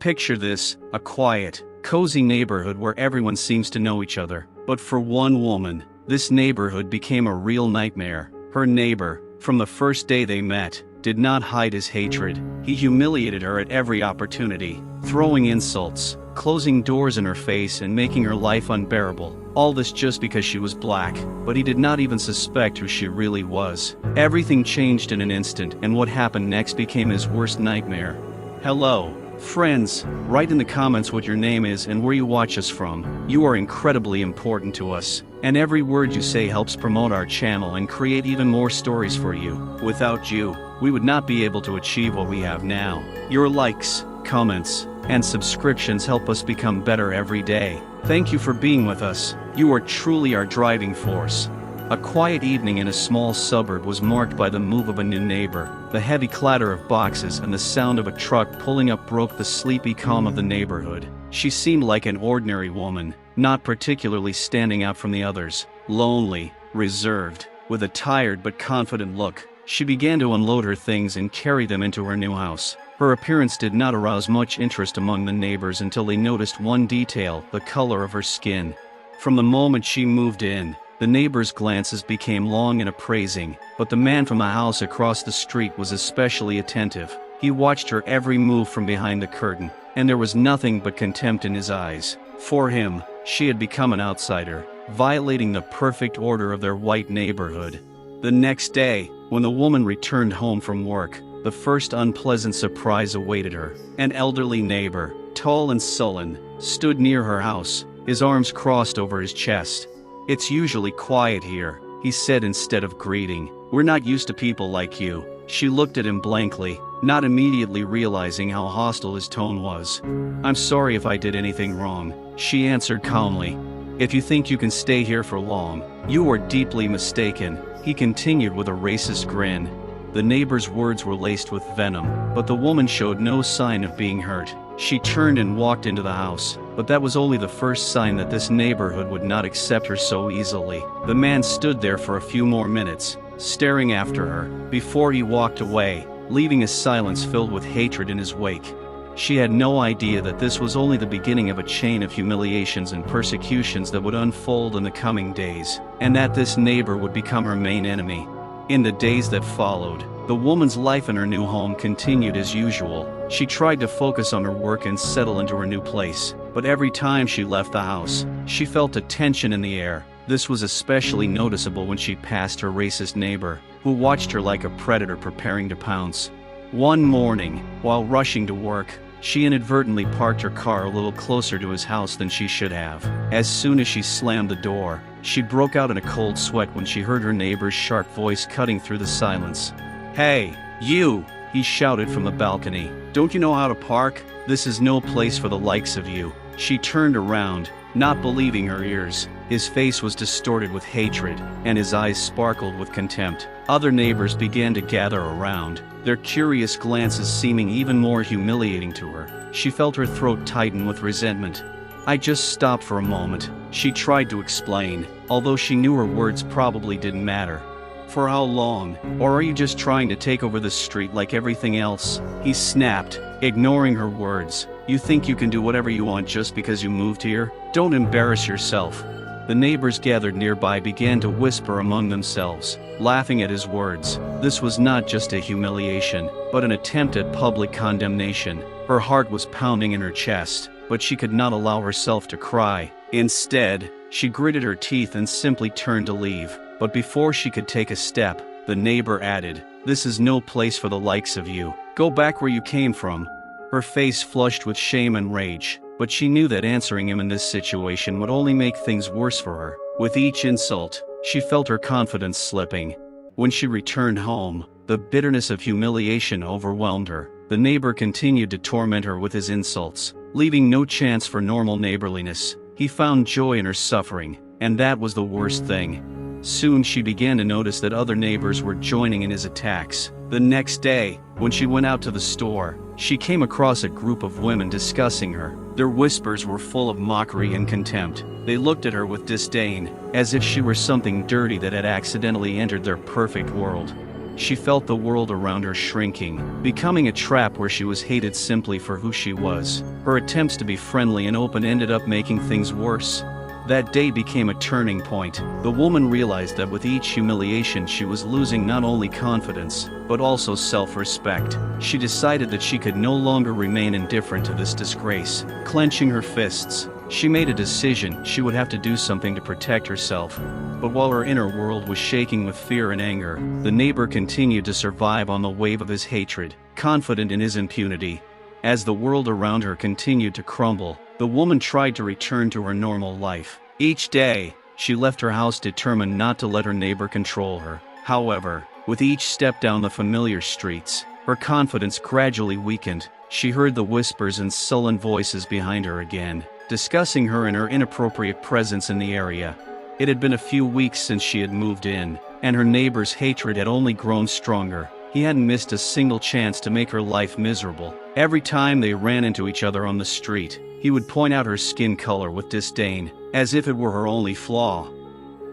Picture this, a quiet, cozy neighborhood where everyone seems to know each other. But for one woman, this neighborhood became a real nightmare. Her neighbor, from the first day they met, did not hide his hatred. He humiliated her at every opportunity, throwing insults, closing doors in her face and making her life unbearable. All this just because she was black, but he did not even suspect who she really was. Everything changed in an instant, and what happened next became his worst nightmare. Hello, friends, write in the comments what your name is and where you watch us from. You are incredibly important to us, and every word you say helps promote our channel and create even more stories for you. Without you, we would not be able to achieve what we have now. Your likes, comments, and subscriptions help us become better every day. Thank you for being with us. You are truly our driving force. A quiet evening in a small suburb was marked by the move of a new neighbor. The heavy clatter of boxes and the sound of a truck pulling up broke the sleepy calm of the neighborhood. She seemed like an ordinary woman, not particularly standing out from the others. Lonely, reserved, with a tired but confident look, she began to unload her things and carry them into her new house. Her appearance did not arouse much interest among the neighbors until they noticed one detail: the color of her skin. From the moment she moved in, the neighbors' glances became long and appraising, but the man from the house across the street was especially attentive. He watched her every move from behind the curtain, and there was nothing but contempt in his eyes. For him, she had become an outsider, violating the perfect order of their white neighborhood. The next day, when the woman returned home from work, the first unpleasant surprise awaited her. An elderly neighbor, tall and sullen, stood near her house, his arms crossed over his chest. "It's usually quiet here," he said instead of greeting. "We're not used to people like you." She looked at him blankly, not immediately realizing how hostile his tone was. "I'm sorry if I did anything wrong," she answered calmly. "If you think you can stay here for long, you are deeply mistaken," he continued with a racist grin. The neighbor's words were laced with venom, but the woman showed no sign of being hurt. She turned and walked into the house, but that was only the first sign that this neighborhood would not accept her so easily. The man stood there for a few more minutes, staring after her, before he walked away, leaving a silence filled with hatred in his wake. She had no idea that this was only the beginning of a chain of humiliations and persecutions that would unfold in the coming days, and that this neighbor would become her main enemy. In the days that followed, the woman's life in her new home continued as usual. She tried to focus on her work and settle into her new place, but every time she left the house, she felt a tension in the air. This was especially noticeable when she passed her racist neighbor, who watched her like a predator preparing to pounce. One morning, while rushing to work, she inadvertently parked her car a little closer to his house than she should have. As soon as she slammed the door, she broke out in a cold sweat when she heard her neighbor's sharp voice cutting through the silence. "Hey, you!" he shouted from the balcony. "Don't you know how to park? This is no place for the likes of you." She turned around, not believing her ears. His face was distorted with hatred, and his eyes sparkled with contempt. Other neighbors began to gather around, their curious glances seeming even more humiliating to her. She felt her throat tighten with resentment. "I just stopped for a moment," she tried to explain, although she knew her words probably didn't matter. "For how long? Or are you just trying to take over the street like everything else?" he snapped, ignoring her words. "You think you can do whatever you want just because you moved here? Don't embarrass yourself." The neighbors gathered nearby began to whisper among themselves, laughing at his words. This was not just a humiliation, but an attempt at public condemnation. Her heart was pounding in her chest, but she could not allow herself to cry. Instead, she gritted her teeth and simply turned to leave. But before she could take a step, the neighbor added, "This is no place for the likes of you. Go back where you came from." Her face flushed with shame and rage, but she knew that answering him in this situation would only make things worse for her. With each insult, she felt her confidence slipping. When she returned home, the bitterness of humiliation overwhelmed her. The neighbor continued to torment her with his insults, leaving no chance for normal neighborliness. He found joy in her suffering, and that was the worst thing. Soon she began to notice that other neighbors were joining in his attacks. The next day, when she went out to the store, she came across a group of women discussing her. Their whispers were full of mockery and contempt. They looked at her with disdain, as if she were something dirty that had accidentally entered their perfect world. she felt the world around her shrinking, becoming a trap where she was hated simply for who she was. Her attempts to be friendly and open ended up making things worse. That day became a turning point. The woman realized that with each humiliation she was losing not only confidence, but also self-respect. She decided that she could no longer remain indifferent to this disgrace. Clenching her fists, she made a decision. She would have to do something to protect herself. But while her inner world was shaking with fear and anger, the neighbor continued to survive on the wave of his hatred, confident in his impunity. As the world around her continued to crumble, the woman tried to return to her normal life. Each day, she left her house determined not to let her neighbor control her. However, with each step down the familiar streets, her confidence gradually weakened. She heard the whispers and sullen voices behind her again, discussing her and her inappropriate presence in the area. It had been a few weeks since she had moved in, and her neighbor's hatred had only grown stronger. He hadn't missed a single chance to make her life miserable. Every time they ran into each other on the street, he would point out her skin color with disdain, as if it were her only flaw.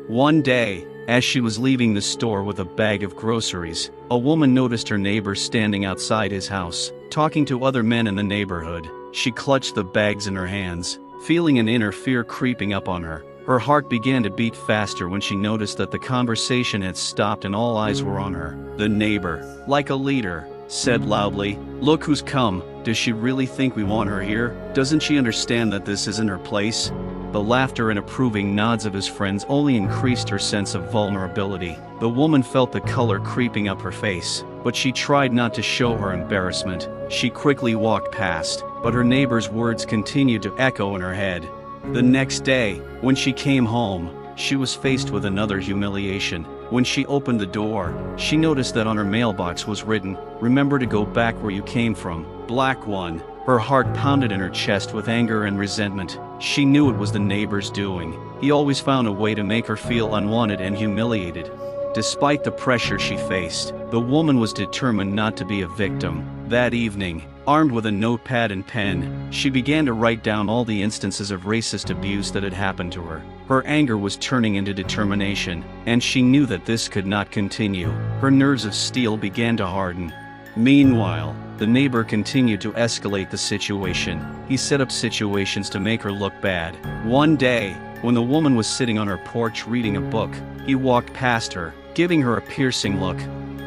One day, as she was leaving the store with a bag of groceries, a woman noticed her neighbor standing outside his house, talking to other men in the neighborhood. She clutched the bags in her hands, feeling an inner fear creeping up on her. Her heart began to beat faster when she noticed that the conversation had stopped and all eyes were on her. The neighbor, like a leader, said loudly, "Look who's come. Does she really think we want her here? Doesn't she understand that this isn't her place?" The laughter and approving nods of his friends only increased her sense of vulnerability. The woman felt the color creeping up her face, but she tried not to show her embarrassment. She quickly walked past, but her neighbor's words continued to echo in her head. The next day, when she came home, she was faced with another humiliation. When she opened the door, she noticed that on her mailbox was written, "Remember to go back where you came from, Black One." Her heart pounded in her chest with anger and resentment. She knew it was the neighbor's doing. He always found a way to make her feel unwanted and humiliated. Despite the pressure she faced, the woman was determined not to be a victim. That evening, armed with a notepad and pen, she began to write down all the instances of racist abuse that had happened to her. Her anger was turning into determination, and she knew that this could not continue. Her nerves of steel began to harden. Meanwhile, the neighbor continued to escalate the situation. He set up situations to make her look bad. One day, when the woman was sitting on her porch reading a book, he walked past her, giving her a piercing look.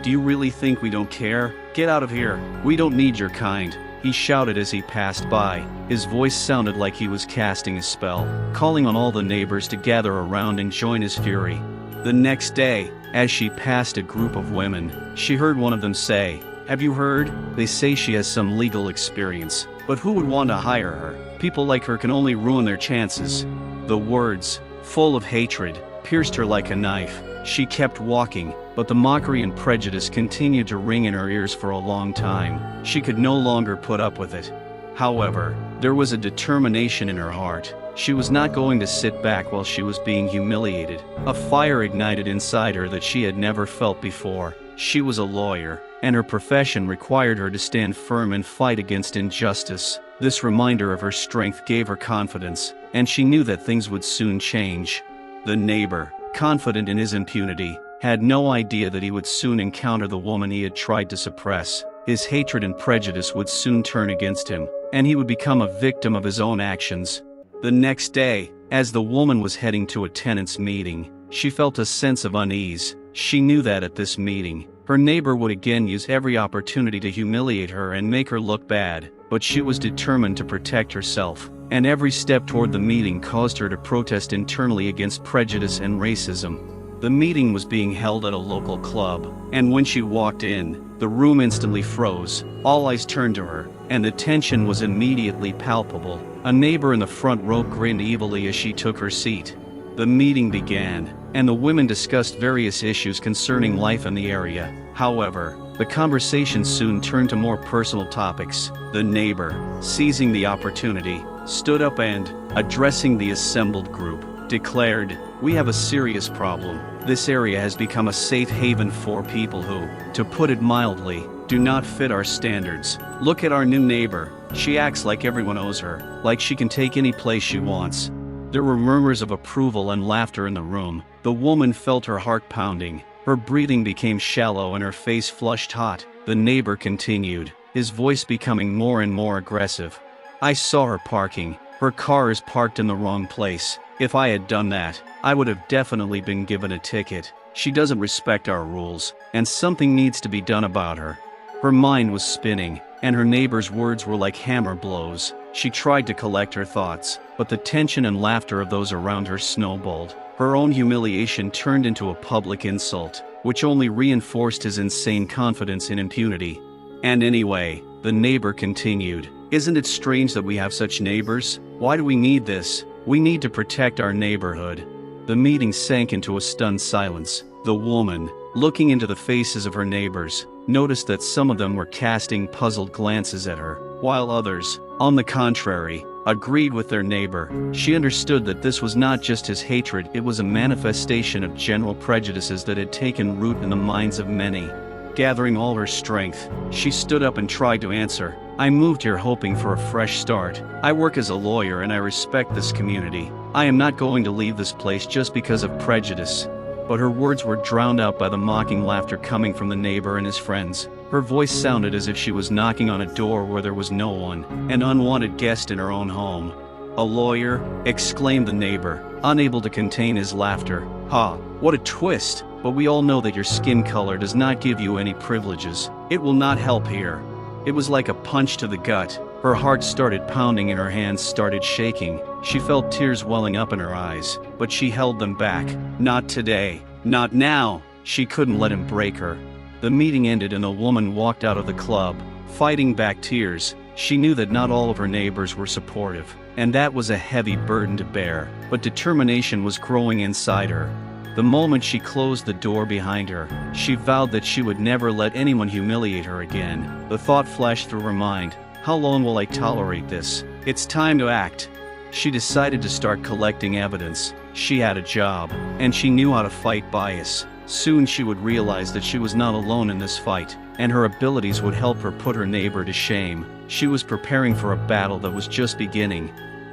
"Do you really think we don't care? Get out of here. We don't need your kind," he shouted as he passed by. His voice sounded like he was casting a spell, calling on all the neighbors to gather around and join his fury. The next day, as she passed a group of women, she heard one of them say, "Have you heard? They say she has some legal experience, but who would want to hire her? People like her can only ruin their chances." The words, full of hatred, pierced her like a knife. She kept walking, but the mockery and prejudice continued to ring in her ears for a long time. She could no longer put up with it. However, there was a determination in her heart. She was not going to sit back while she was being humiliated. A fire ignited inside her that she had never felt before. She was a lawyer, and her profession required her to stand firm and fight against injustice. This reminder of her strength gave her confidence, and she knew that things would soon change. The neighbor, confident in his impunity, had no idea that he would soon encounter the woman he had tried to suppress. His hatred and prejudice would soon turn against him, and he would become a victim of his own actions. The next day, as the woman was heading to a tenants' meeting, she felt a sense of unease. She knew that at this meeting, her neighbor would again use every opportunity to humiliate her and make her look bad, but she was determined to protect herself, and every step toward the meeting caused her to protest internally against prejudice and racism. The meeting was being held at a local club, and when she walked in, the room instantly froze. All eyes turned to her, and the tension was immediately palpable. A neighbor in the front row grinned evilly as she took her seat. The meeting began, and the women discussed various issues concerning life in the area. However, the conversation soon turned to more personal topics. The neighbor, seizing the opportunity, stood up and, addressing the assembled group, declared, "We have a serious problem. This area has become a safe haven for people who, to put it mildly, do not fit our standards. Look at our new neighbor. She acts like everyone owes her, like she can take any place she wants." There were murmurs of approval and laughter in the room. The woman felt her heart pounding. Her breathing became shallow and her face flushed hot. The neighbor continued, his voice becoming more and more aggressive. "I saw her parking. Her car is parked in the wrong place. If I had done that, I would have definitely been given a ticket. She doesn't respect our rules, and something needs to be done about her." Her mind was spinning, and her neighbor's words were like hammer blows. She tried to collect her thoughts, but the tension and laughter of those around her snowballed. Her own humiliation turned into a public insult, which only reinforced his insane confidence in impunity. "And anyway," the neighbor continued, "isn't it strange that we have such neighbors? Why do we need this? We need to protect our neighborhood." The meeting sank into a stunned silence. The woman, looking into the faces of her neighbors, noticed that some of them were casting puzzled glances at her, while others, on the contrary, agreed with their neighbor. She understood that this was not just his hatred, it was a manifestation of general prejudices that had taken root in the minds of many. Gathering all her strength, she stood up and tried to answer. "I moved here hoping for a fresh start. I work as a lawyer and I respect this community. I am not going to leave this place just because of prejudice." But her words were drowned out by the mocking laughter coming from the neighbor and his friends. Her voice sounded as if she was knocking on a door where there was no one, an unwanted guest in her own home. "A lawyer?" exclaimed the neighbor, unable to contain his laughter. "Ha, what a twist! But we all know that your skin color does not give you any privileges. It will not help here." It was like a punch to the gut. Her heart started pounding and her hands started shaking. She felt tears welling up in her eyes, but she held them back. Not today. Not now. She couldn't let him break her. The meeting ended and the woman walked out of the club, fighting back tears. She knew that not all of her neighbors were supportive, and that was a heavy burden to bear, but determination was growing inside her. The moment she closed the door behind her, she vowed that she would never let anyone humiliate her again. The thought flashed through her mind, "How long will I tolerate this? It's time to act." She decided to start collecting evidence. She had a job, and she knew how to fight bias. Soon she would realize that she was not alone in this fight, and her abilities would help her put her neighbor to shame. She was preparing for a battle that was just beginning.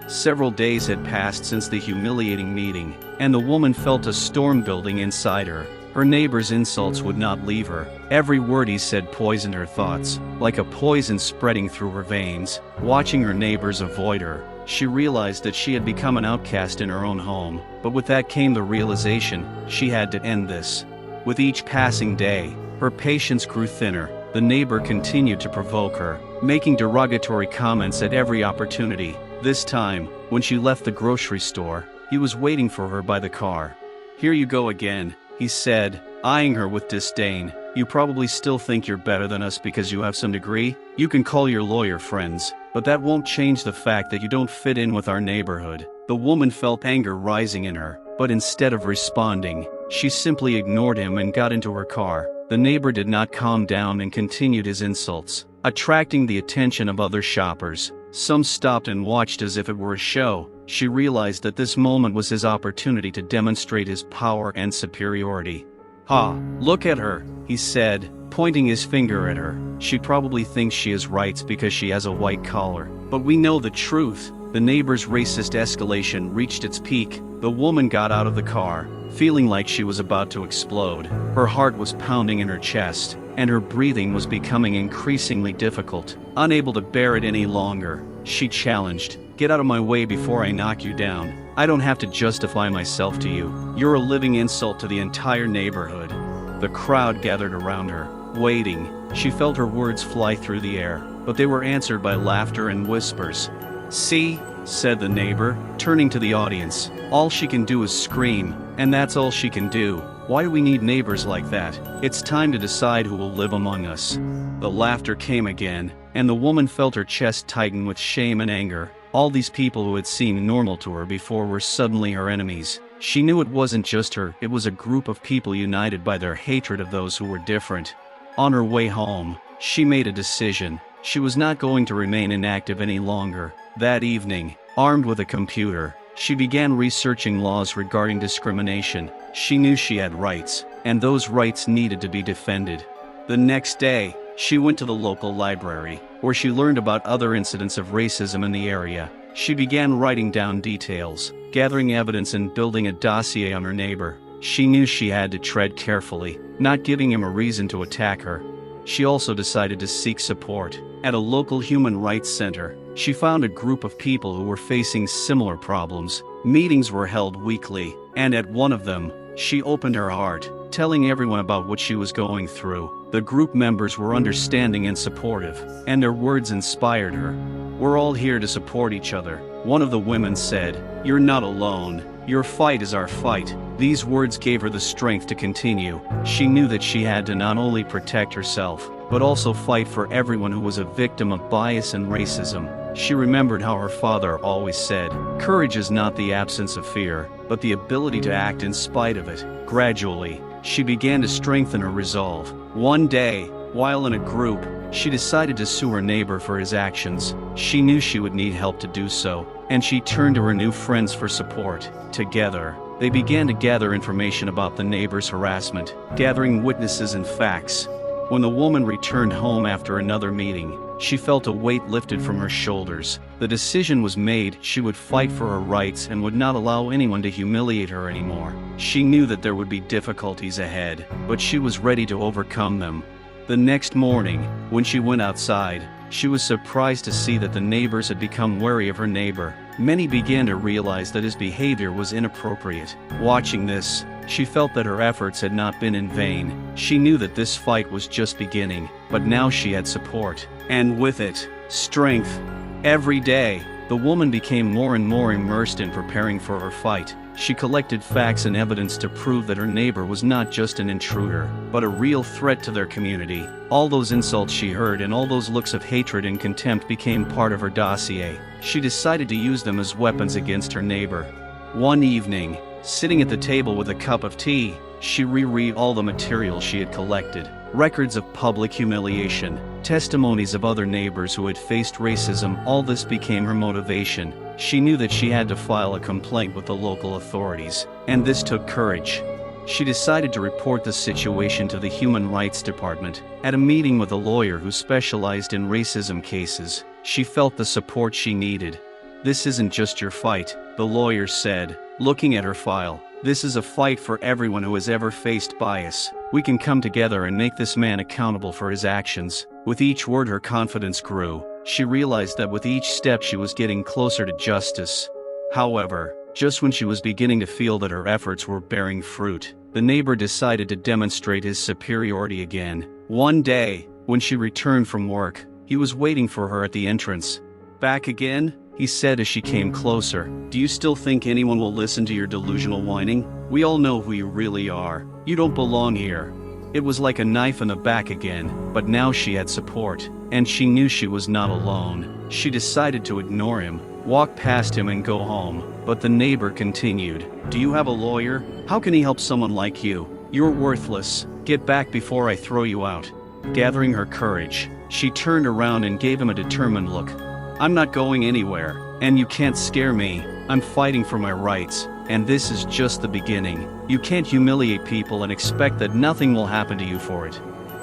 Several days had passed since the humiliating meeting, and the woman felt a storm building inside her. Her neighbor's insults would not leave her. Every word he said poisoned her thoughts, like a poison spreading through her veins. Watching her neighbors avoid her, she realized that she had become an outcast in her own home, but with that came the realization, she had to end this. With each passing day, her patience grew thinner. The neighbor continued to provoke her, making derogatory comments at every opportunity. This time, when she left the grocery store, he was waiting for her by the car. "Here you go again," he said, eyeing her with disdain. "You probably still think you're better than us because you have some degree. You can call your lawyer friends, but that won't change the fact that you don't fit in with our neighborhood." The woman felt anger rising in her, but instead of responding, she simply ignored him and got into her car. The neighbor did not calm down and continued his insults, attracting the attention of other shoppers. Some stopped and watched as if it were a show. She realized that this moment was his opportunity to demonstrate his power and superiority. "Ha, look at her," he said, pointing his finger at her. "She probably thinks she has rights because she has a white collar. But we know the truth." The neighbor's racist escalation reached its peak. The woman got out of the car, feeling like she was about to explode. Her heart was pounding in her chest, and her breathing was becoming increasingly difficult. Unable to bear it any longer, she challenged, "Get out of my way before I knock you down. I don't have to justify myself to you. You're a living insult to the entire neighborhood." The crowd gathered around her, waiting. She felt her words fly through the air, but they were answered by laughter and whispers. "See," said the neighbor, turning to the audience. "All she can do is scream, and that's all she can do. Why do we need neighbors like that? It's time to decide who will live among us." The laughter came again, and the woman felt her chest tighten with shame and anger. All these people who had seemed normal to her before were suddenly her enemies. She knew it wasn't just her, it was a group of people united by their hatred of those who were different. On her way home, she made a decision. She was not going to remain inactive any longer. That evening, armed with a computer, she began researching laws regarding discrimination. She knew she had rights, and those rights needed to be defended. The next day, she went to the local library, where she learned about other incidents of racism in the area. She began writing down details, gathering evidence and building a dossier on her neighbor. She knew she had to tread carefully, not giving him a reason to attack her. She also decided to seek support. At a local human rights center, she found a group of people who were facing similar problems. Meetings were held weekly, and at one of them, she opened her heart, telling everyone about what she was going through. The group members were understanding and supportive, and their words inspired her. "We're all here to support each other," one of the women said. "You're not alone. Your fight is our fight." These words gave her the strength to continue. She knew that she had to not only protect herself, but also fight for everyone who was a victim of bias and racism. She remembered how her father always said, "Courage is not the absence of fear, but the ability to act in spite of it." Gradually, she began to strengthen her resolve. One day, while in a group, she decided to sue her neighbor for his actions. She knew she would need help to do so, and she turned to her new friends for support. Together, they began to gather information about the neighbor's harassment, gathering witnesses and facts. When the woman returned home after another meeting, she felt a weight lifted from her shoulders. The decision was made: she would fight for her rights and would not allow anyone to humiliate her anymore. She knew that there would be difficulties ahead, but she was ready to overcome them. The next morning, when she went outside, she was surprised to see that the neighbors had become wary of her neighbor. Many began to realize that his behavior was inappropriate. Watching this, she felt that her efforts had not been in vain. She knew that this fight was just beginning, but now she had support, and with it, strength. Every day, the woman became more and more immersed in preparing for her fight. She collected facts and evidence to prove that her neighbor was not just an intruder, but a real threat to their community. All those insults she heard and all those looks of hatred and contempt became part of her dossier. She decided to use them as weapons against her neighbor. One evening, sitting at the table with a cup of tea, she reread all the material she had collected. Records of public humiliation, testimonies of other neighbors who had faced racism. All this became her motivation. She knew that she had to file a complaint with the local authorities, and this took courage. She decided to report the situation to the Human Rights Department. At a meeting with a lawyer who specialized in racism cases, she felt the support she needed. "This isn't just your fight," the lawyer said, looking at her file. "This is a fight for everyone who has ever faced bias. We can come together and make this man accountable for his actions." With each word, her confidence grew. She realized that with each step she was getting closer to justice. However, just when she was beginning to feel that her efforts were bearing fruit, the neighbor decided to demonstrate his superiority again. One day, when she returned from work, he was waiting for her at the entrance. "Back again?" he said as she came closer. "Do you still think anyone will listen to your delusional whining? We all know who you really are. You don't belong here." It was like a knife in the back again, but now she had support, and she knew she was not alone. She decided to ignore him, walk past him and go home, but the neighbor continued. "Do you have a lawyer? How can he help someone like you? You're worthless. Get back before I throw you out." Gathering her courage, she turned around and gave him a determined look. "I'm not going anywhere, and you can't scare me. I'm fighting for my rights, and this is just the beginning. You can't humiliate people and expect that nothing will happen to you for it."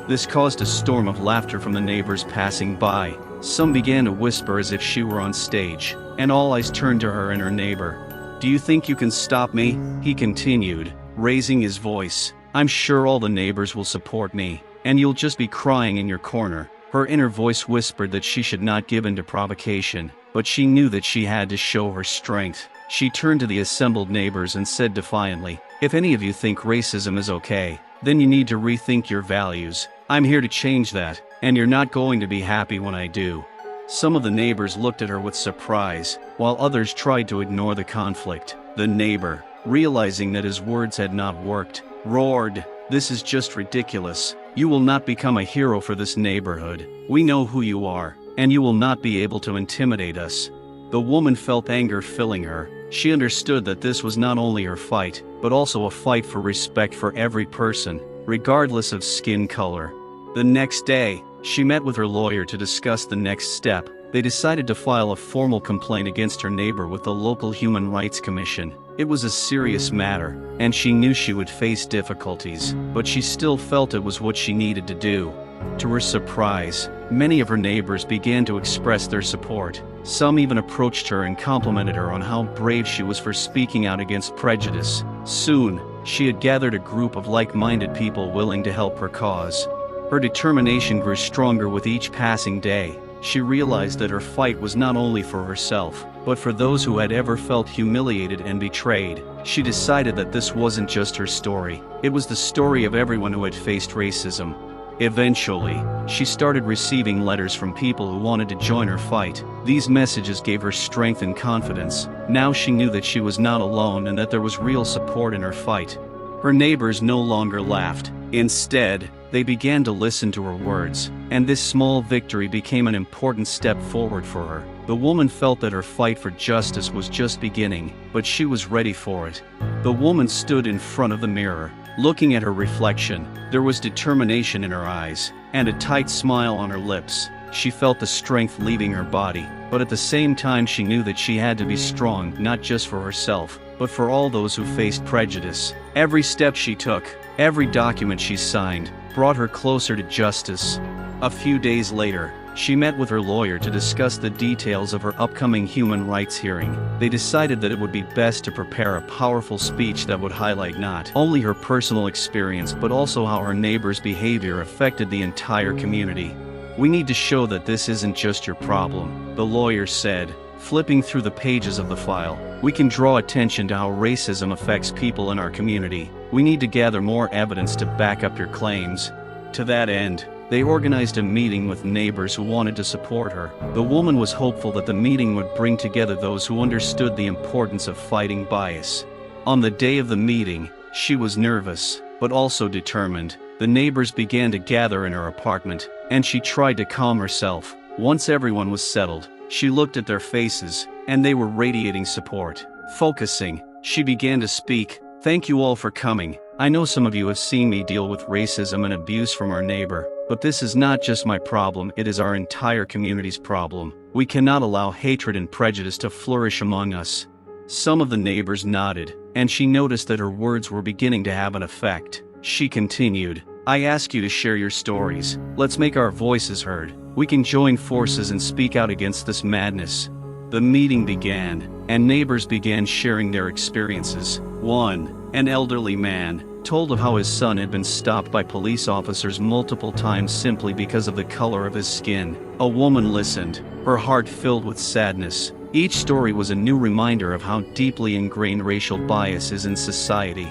This caused a storm of laughter from the neighbors passing by. Some began to whisper as if she were on stage, and all eyes turned to her and her neighbor. "Do you think you can stop me?" he continued, raising his voice. "I'm sure all the neighbors will support me, and you'll just be crying in your corner." Her inner voice whispered that she should not give in to provocation, but she knew that she had to show her strength. She turned to the assembled neighbors and said defiantly, "If any of you think racism is okay, then you need to rethink your values. I'm here to change that, and you're not going to be happy when I do." Some of the neighbors looked at her with surprise, while others tried to ignore the conflict. The neighbor, realizing that his words had not worked, roared, "This is just ridiculous. You will not become a hero for this neighborhood. We know who you are, and you will not be able to intimidate us." The woman felt anger filling her. She understood that this was not only her fight, but also a fight for respect for every person, regardless of skin color. The next day, she met with her lawyer to discuss the next step. They decided to file a formal complaint against her neighbor with the local Human Rights Commission. It was a serious matter, and she knew she would face difficulties, but she still felt it was what she needed to do. To her surprise, many of her neighbors began to express their support. Some even approached her and complimented her on how brave she was for speaking out against prejudice. Soon, she had gathered a group of like-minded people willing to help her cause. Her determination grew stronger with each passing day. She realized that her fight was not only for herself, but for those who had ever felt humiliated and betrayed. She decided that this wasn't just her story, it was the story of everyone who had faced racism. Eventually, she started receiving letters from people who wanted to join her fight. These messages gave her strength and confidence. Now she knew that she was not alone and that there was real support in her fight. Her neighbors no longer laughed. Instead, they began to listen to her words, and this small victory became an important step forward for her. The woman felt that her fight for justice was just beginning, but she was ready for it. The woman stood in front of the mirror. Looking at her reflection, there was determination in her eyes, and a tight smile on her lips. She felt the strength leaving her body, but at the same time she knew that she had to be strong not just for herself, but for all those who faced prejudice. Every step she took, every document she signed, brought her closer to justice. A few days later, she met with her lawyer to discuss the details of her upcoming human rights hearing. They decided that it would be best to prepare a powerful speech that would highlight not only her personal experience but also how her neighbors' behavior affected the entire community. "We need to show that this isn't just your problem," the lawyer said, flipping through the pages of the file. "We can draw attention to how racism affects people in our community. We need to gather more evidence to back up your claims." To that end, they organized a meeting with neighbors who wanted to support her. The woman was hopeful that the meeting would bring together those who understood the importance of fighting bias. On the day of the meeting, she was nervous, but also determined. The neighbors began to gather in her apartment, and she tried to calm herself. Once everyone was settled, she looked at their faces, and they were radiating support. Focusing, she began to speak. "Thank you all for coming. I know some of you have seen me deal with racism and abuse from our neighbor, but this is not just my problem, it is our entire community's problem. We cannot allow hatred and prejudice to flourish among us." Some of the neighbors nodded, and she noticed that her words were beginning to have an effect. She continued, "I ask you to share your stories. Let's make our voices heard. We can join forces and speak out against this madness." The meeting began, and neighbors began sharing their experiences. One, an elderly man, told of how his son had been stopped by police officers multiple times simply because of the color of his skin. A woman listened, her heart filled with sadness. Each story was a new reminder of how deeply ingrained racial bias is in society.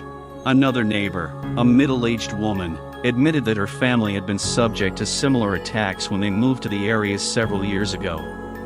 Another neighbor, a middle-aged woman, admitted that her family had been subject to similar attacks when they moved to the area several years ago.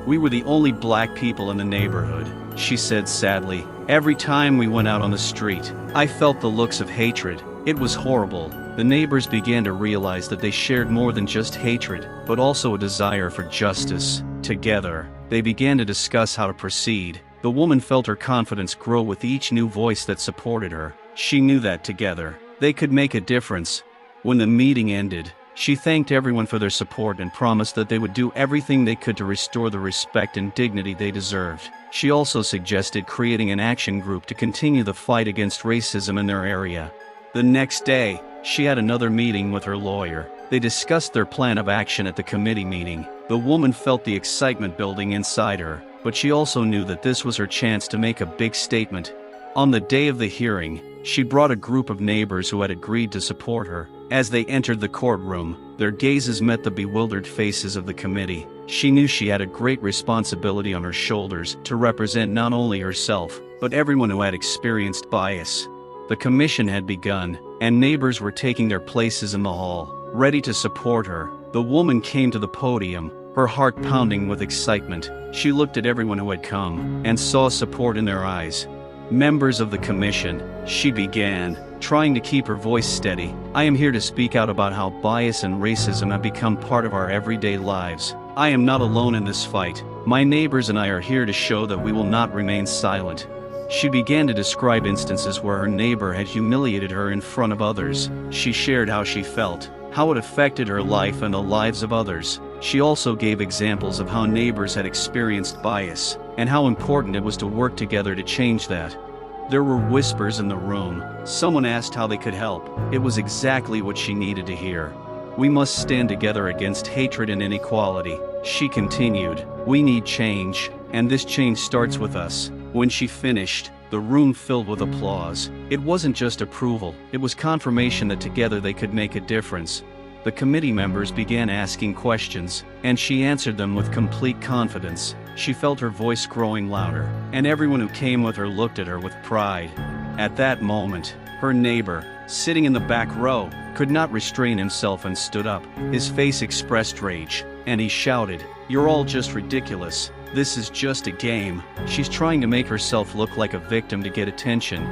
"We were the only black people in the neighborhood," she said sadly. "Every time we went out on the street, I felt the looks of hatred. It was horrible." The neighbors began to realize that they shared more than just hatred, but also a desire for justice. Together, they began to discuss how to proceed. The woman felt her confidence grow with each new voice that supported her. She knew that together, they could make a difference. When the meeting ended, she thanked everyone for their support and promised that they would do everything they could to restore the respect and dignity they deserved. She also suggested creating an action group to continue the fight against racism in their area. The next day, she had another meeting with her lawyer. They discussed their plan of action at the committee meeting. The woman felt the excitement building inside her, but she also knew that this was her chance to make a big statement. On the day of the hearing, she brought a group of neighbors who had agreed to support her. As they entered the courtroom, their gazes met the bewildered faces of the committee. She knew she had a great responsibility on her shoulders to represent not only herself, but everyone who had experienced bias. The commission had begun, and neighbors were taking their places in the hall, ready to support her. The woman came to the podium, her heart pounding with excitement. She looked at everyone who had come, and saw support in their eyes. "Members of the commission," she began, trying to keep her voice steady, "I am here to speak out about how bias and racism have become part of our everyday lives. I am not alone in this fight. My neighbors and I are here to show that we will not remain silent." She began to describe instances where her neighbor had humiliated her in front of others. She shared how she felt, how it affected her life and the lives of others. She also gave examples of how neighbors had experienced bias, and how important it was to work together to change that. There were whispers in the room. Someone asked how they could help. It was exactly what she needed to hear. "We must stand together against hatred and inequality," she continued. "We need change, and this change starts with us." When she finished, The room filled with applause. It wasn't just approval, it was confirmation that together they could make a difference. The committee members began asking questions, and she answered them with complete confidence. She felt her voice growing louder, and everyone who came with her looked at her with pride. At that moment, her neighbor, sitting in the back row, could not restrain himself and stood up. His face expressed rage, and he shouted, "You're all just ridiculous. This is just a game. She's trying to make herself look like a victim to get attention."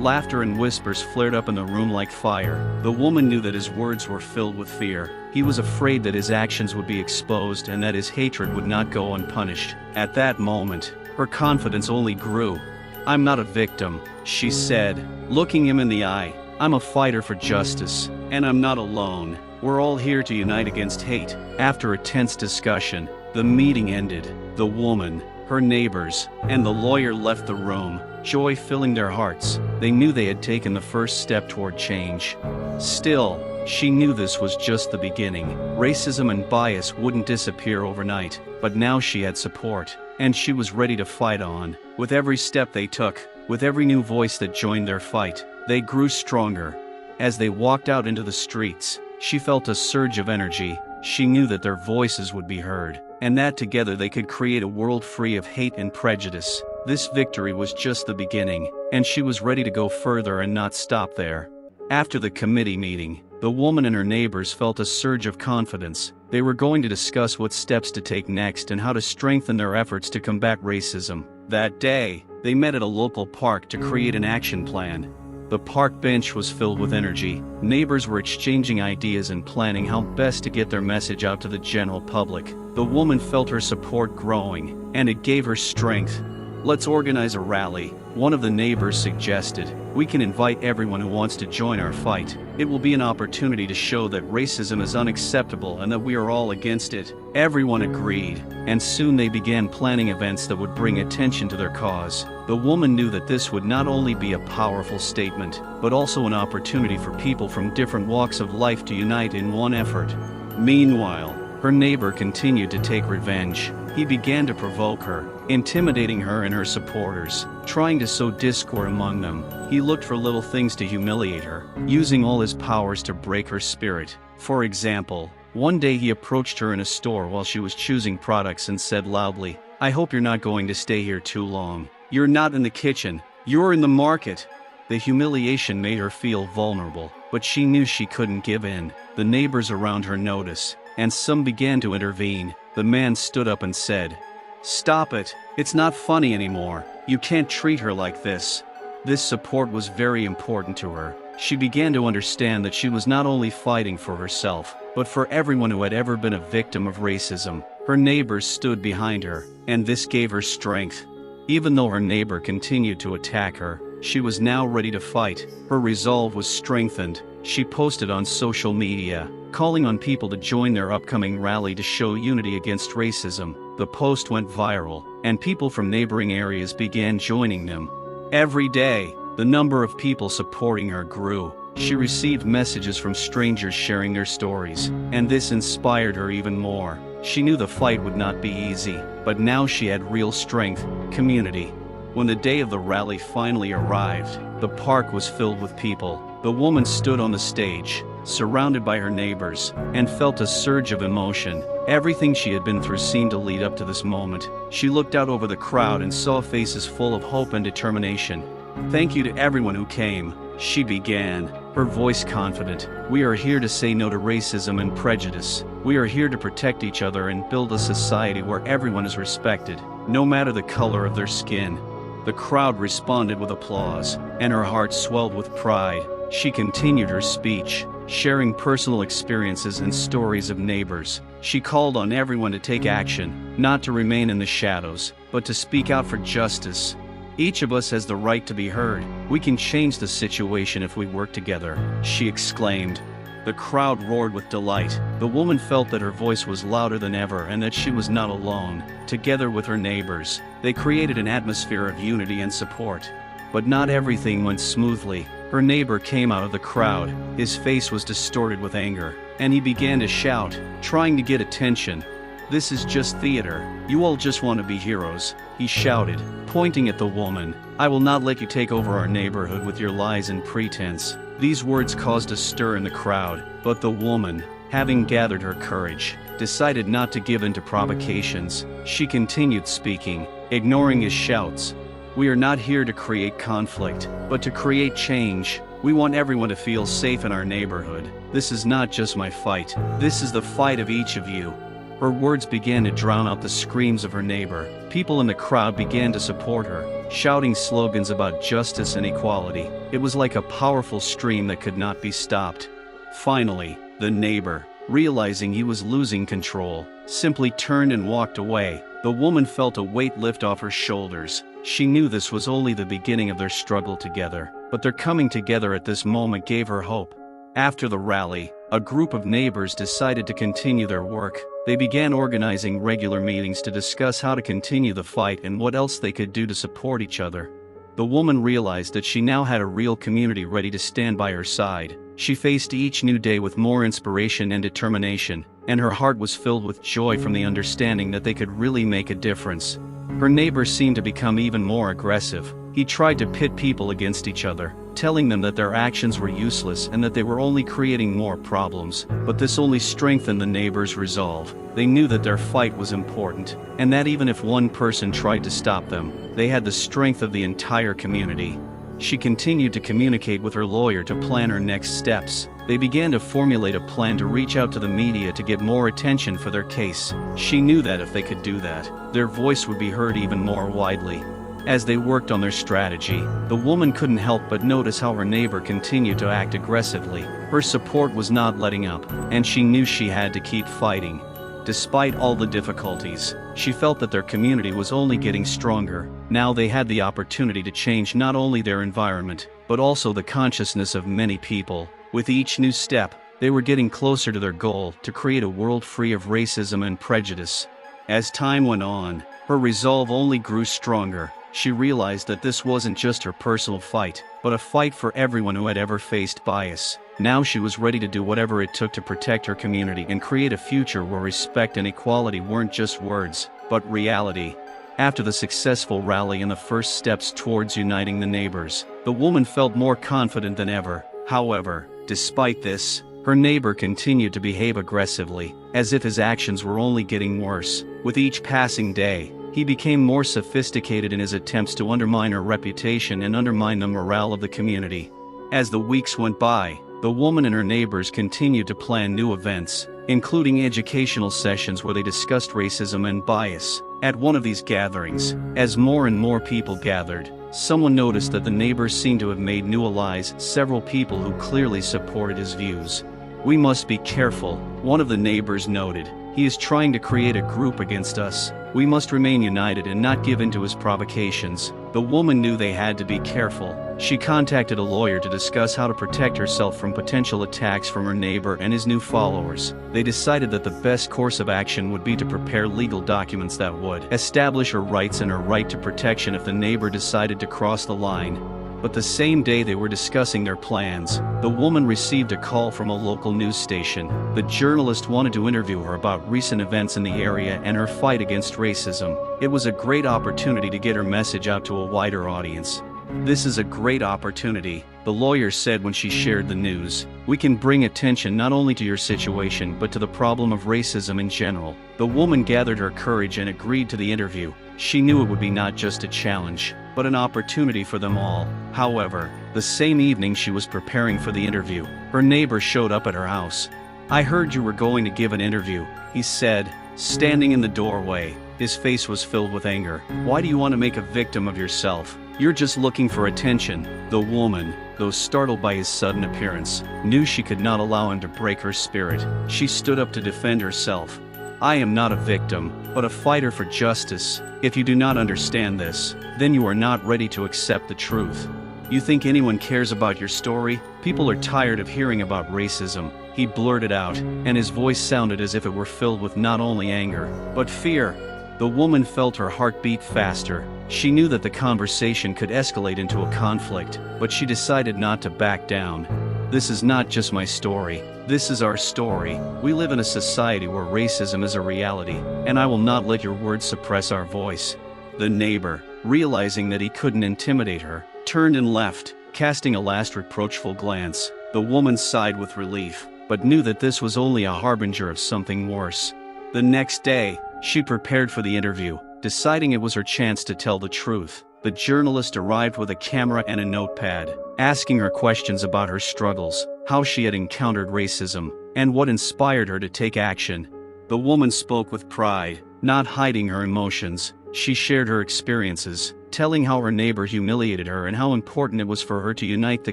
Laughter and whispers flared up in the room like fire. The woman knew that his words were filled with fear. He was afraid that his actions would be exposed and that his hatred would not go unpunished. At that moment, her confidence only grew. "I'm not a victim," she said, looking him in the eye. "I'm a fighter for justice, and I'm not alone. We're all here to unite against hate." After a tense discussion, the meeting ended. The woman, her neighbors, and the lawyer left the room, joy filling their hearts. They knew they had taken the first step toward change. Still, she knew this was just the beginning. Racism and bias wouldn't disappear overnight, but now she had support, and she was ready to fight on. With every step they took, with every new voice that joined their fight, they grew stronger. As they walked out into the streets, she felt a surge of energy. She knew that their voices would be heard, and that together they could create a world free of hate and prejudice. This victory was just the beginning, and she was ready to go further and not stop there. After the committee meeting, the woman and her neighbors felt a surge of confidence. They were going to discuss what steps to take next and how to strengthen their efforts to combat racism. That day, they met at a local park to create an action plan. The park bench was filled with energy. Neighbors were exchanging ideas and planning how best to get their message out to the general public. The woman felt her support growing, and it gave her strength. "Let's organize a rally," one of the neighbors suggested. "We can invite everyone who wants to join our fight. It will be an opportunity to show that racism is unacceptable and that we are all against it." Everyone agreed, and soon they began planning events that would bring attention to their cause. The woman knew that this would not only be a powerful statement, but also an opportunity for people from different walks of life to unite in one effort. Meanwhile, her neighbor continued to take revenge. He began to provoke her, intimidating her and her supporters, trying to sow discord among them. He looked for little things to humiliate her, using all his powers to break her spirit. For example, one day he approached her in a store while she was choosing products and said loudly, "I hope you're not going to stay here too long. You're not in the kitchen, you're in the market." The humiliation made her feel vulnerable, but she knew she couldn't give in. The neighbors around her noticed, and some began to intervene. The man stood up and said, "Stop it, it's not funny anymore. You can't treat her like this." This support was very important to her. She began to understand that she was not only fighting for herself, but for everyone who had ever been a victim of racism. Her neighbors stood behind her, and this gave her strength. Even though her neighbor continued to attack her, she was now ready to fight. Her resolve was strengthened. She posted on social media, calling on people to join their upcoming rally to show unity against racism. The post went viral, and people from neighboring areas began joining them. Every day, the number of people supporting her grew. She received messages from strangers sharing their stories, and this inspired her even more. She knew the fight would not be easy, but now she had real strength, community. When the day of the rally finally arrived, the park was filled with people. The woman stood on the stage, surrounded by her neighbors, and felt a surge of emotion. Everything she had been through seemed to lead up to this moment. She looked out over the crowd and saw faces full of hope and determination. "Thank you to everyone who came," she began, her voice confident. "We are here to say no to racism and prejudice. We are here to protect each other and build a society where everyone is respected, no matter the color of their skin." The crowd responded with applause, and her heart swelled with pride. She continued her speech, sharing personal experiences and stories of neighbors. She called on everyone to take action, not to remain in the shadows, but to speak out for justice. "Each of us has the right to be heard. We can change the situation if we work together," she exclaimed. The crowd roared with delight. The woman felt that her voice was louder than ever and that she was not alone. Together with her neighbors, they created an atmosphere of unity and support. But not everything went smoothly. Her neighbor came out of the crowd. His face was distorted with anger, and he began to shout, trying to get attention. "This is just theater. "You all just want to be heroes," he shouted, pointing at the woman. "I will not let you take over our neighborhood with your lies and pretense." These words caused a stir in the crowd, but the woman, having gathered her courage, decided not to give in to provocations. She continued speaking, ignoring his shouts. "We are not here to create conflict, but to create change. We want everyone to feel safe in our neighborhood. This is not just my fight. This is the fight of each of you." Her words began to drown out the screams of her neighbor. People in the crowd began to support her, shouting slogans about justice and equality. It was like a powerful stream that could not be stopped. Finally, the neighbor, realizing he was losing control, simply turned and walked away. The woman felt a weight lift off her shoulders. She knew this was only the beginning of their struggle together, but their coming together at this moment gave her hope. After the rally, a group of neighbors decided to continue their work. They began organizing regular meetings to discuss how to continue the fight and what else they could do to support each other. The woman realized that she now had a real community ready to stand by her side. She faced each new day with more inspiration and determination, and her heart was filled with joy from the understanding that they could really make a difference. Her neighbor seemed to become even more aggressive. He tried to pit people against each other, telling them that their actions were useless and that they were only creating more problems. But this only strengthened the neighbors' resolve. They knew that their fight was important, and that even if one person tried to stop them, they had the strength of the entire community. She continued to communicate with her lawyer to plan her next steps. They began to formulate a plan to reach out to the media to get more attention for their case. She knew that if they could do that, their voice would be heard even more widely. As they worked on their strategy, the woman couldn't help but notice how her neighbor continued to act aggressively. Her support was not letting up, and she knew she had to keep fighting. Despite all the difficulties, she felt that their community was only getting stronger. Now they had the opportunity to change not only their environment, but also the consciousness of many people. With each new step, they were getting closer to their goal to create a world free of racism and prejudice. As time went on, her resolve only grew stronger. She realized that this wasn't just her personal fight, but a fight for everyone who had ever faced bias. Now she was ready to do whatever it took to protect her community and create a future where respect and equality weren't just words, but reality. After the successful rally and the first steps towards uniting the neighbors, the woman felt more confident than ever. However, despite this, her neighbor continued to behave aggressively, as if his actions were only getting worse. With each passing day, he became more sophisticated in his attempts to undermine her reputation and undermine the morale of the community. As the weeks went by, the woman and her neighbors continued to plan new events, including educational sessions where they discussed racism and bias. At one of these gatherings, as more and more people gathered, someone noticed that the neighbors seemed to have made new allies, several people who clearly supported his views. "We must be careful," one of the neighbors noted. "He is trying to create a group against us. We must remain united and not give in to his provocations." The woman knew they had to be careful. She contacted a lawyer to discuss how to protect herself from potential attacks from her neighbor and his new followers. They decided that the best course of action would be to prepare legal documents that would establish her rights and her right to protection if the neighbor decided to cross the line. But the same day they were discussing their plans, the woman received a call from a local news station. The journalist wanted to interview her about recent events in the area and her fight against racism. It was a great opportunity to get her message out to a wider audience. "This is a great opportunity," the lawyer said when she shared the news. "We can bring attention not only to your situation but to the problem of racism in general." The woman gathered her courage and agreed to the interview. She knew it would be not just a challenge, but an opportunity for them all. However, the same evening she was preparing for the interview, her neighbor showed up at her house. "I heard you were going to give an interview," he said, standing in the doorway. His face was filled with anger. "Why do you want to make a victim of yourself? You're just looking for attention." The woman, though startled by his sudden appearance, knew she could not allow him to break her spirit. She stood up to defend herself. "I am not a victim, but a fighter for justice. If you do not understand this, then you are not ready to accept the truth. You think anyone cares about your story? People are tired of hearing about racism," he blurted out, and his voice sounded as if it were filled with not only anger, but fear. The woman felt her heart beat faster. She knew that the conversation could escalate into a conflict, but she decided not to back down. This is not just my story. This is our story. We live in a society where racism is a reality, and I will not let your words suppress our voice." The neighbor, realizing that he couldn't intimidate her, turned and left, casting a last reproachful glance. The woman sighed with relief, but knew that this was only a harbinger of something worse. The next day, she prepared for the interview, deciding it was her chance to tell the truth. The journalist arrived with a camera and a notepad, asking her questions about her struggles, how she had encountered racism, and what inspired her to take action. The woman spoke with pride, not hiding her emotions. She shared her experiences, telling how her neighbor humiliated her and how important it was for her to unite the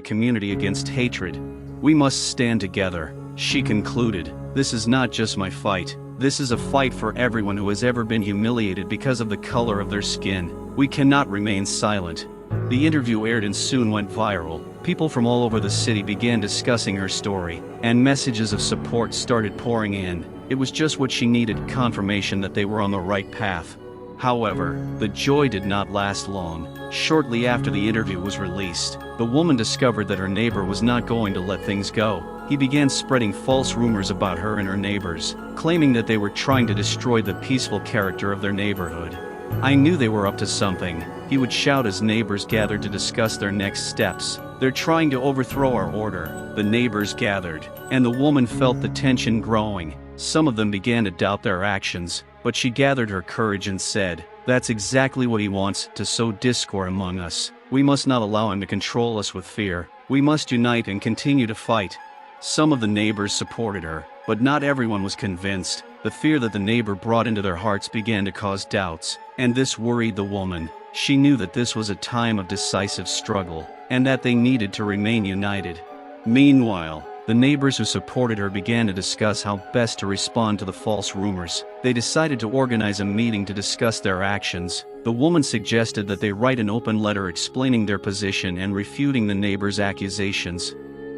community against hatred. "We must stand together," she concluded. "This is not just my fight. This is a fight for everyone who has ever been humiliated because of the color of their skin. We cannot remain silent." The interview aired and soon went viral. People from all over the city began discussing her story, and messages of support started pouring in. It was just what she needed, confirmation that they were on the right path. However, the joy did not last long. Shortly after the interview was released, the woman discovered that her neighbor was not going to let things go. He began spreading false rumors about her and her neighbors, claiming that they were trying to destroy the peaceful character of their neighborhood. "I knew they were up to something," he would shout as neighbors gathered to discuss their next steps. "They're trying to overthrow our order." The neighbors gathered, and the woman felt the tension growing. Some of them began to doubt their actions, but she gathered her courage and said, "That's exactly what he wants, to sow discord among us. We must not allow him to control us with fear. We must unite and continue to fight." Some of the neighbors supported her, but not everyone was convinced. The fear that the neighbor brought into their hearts began to cause doubts, and this worried the woman. She knew that this was a time of decisive struggle, and that they needed to remain united. Meanwhile, the neighbors who supported her began to discuss how best to respond to the false rumors. They decided to organize a meeting to discuss their actions. The woman suggested that they write an open letter explaining their position and refuting the neighbors' accusations.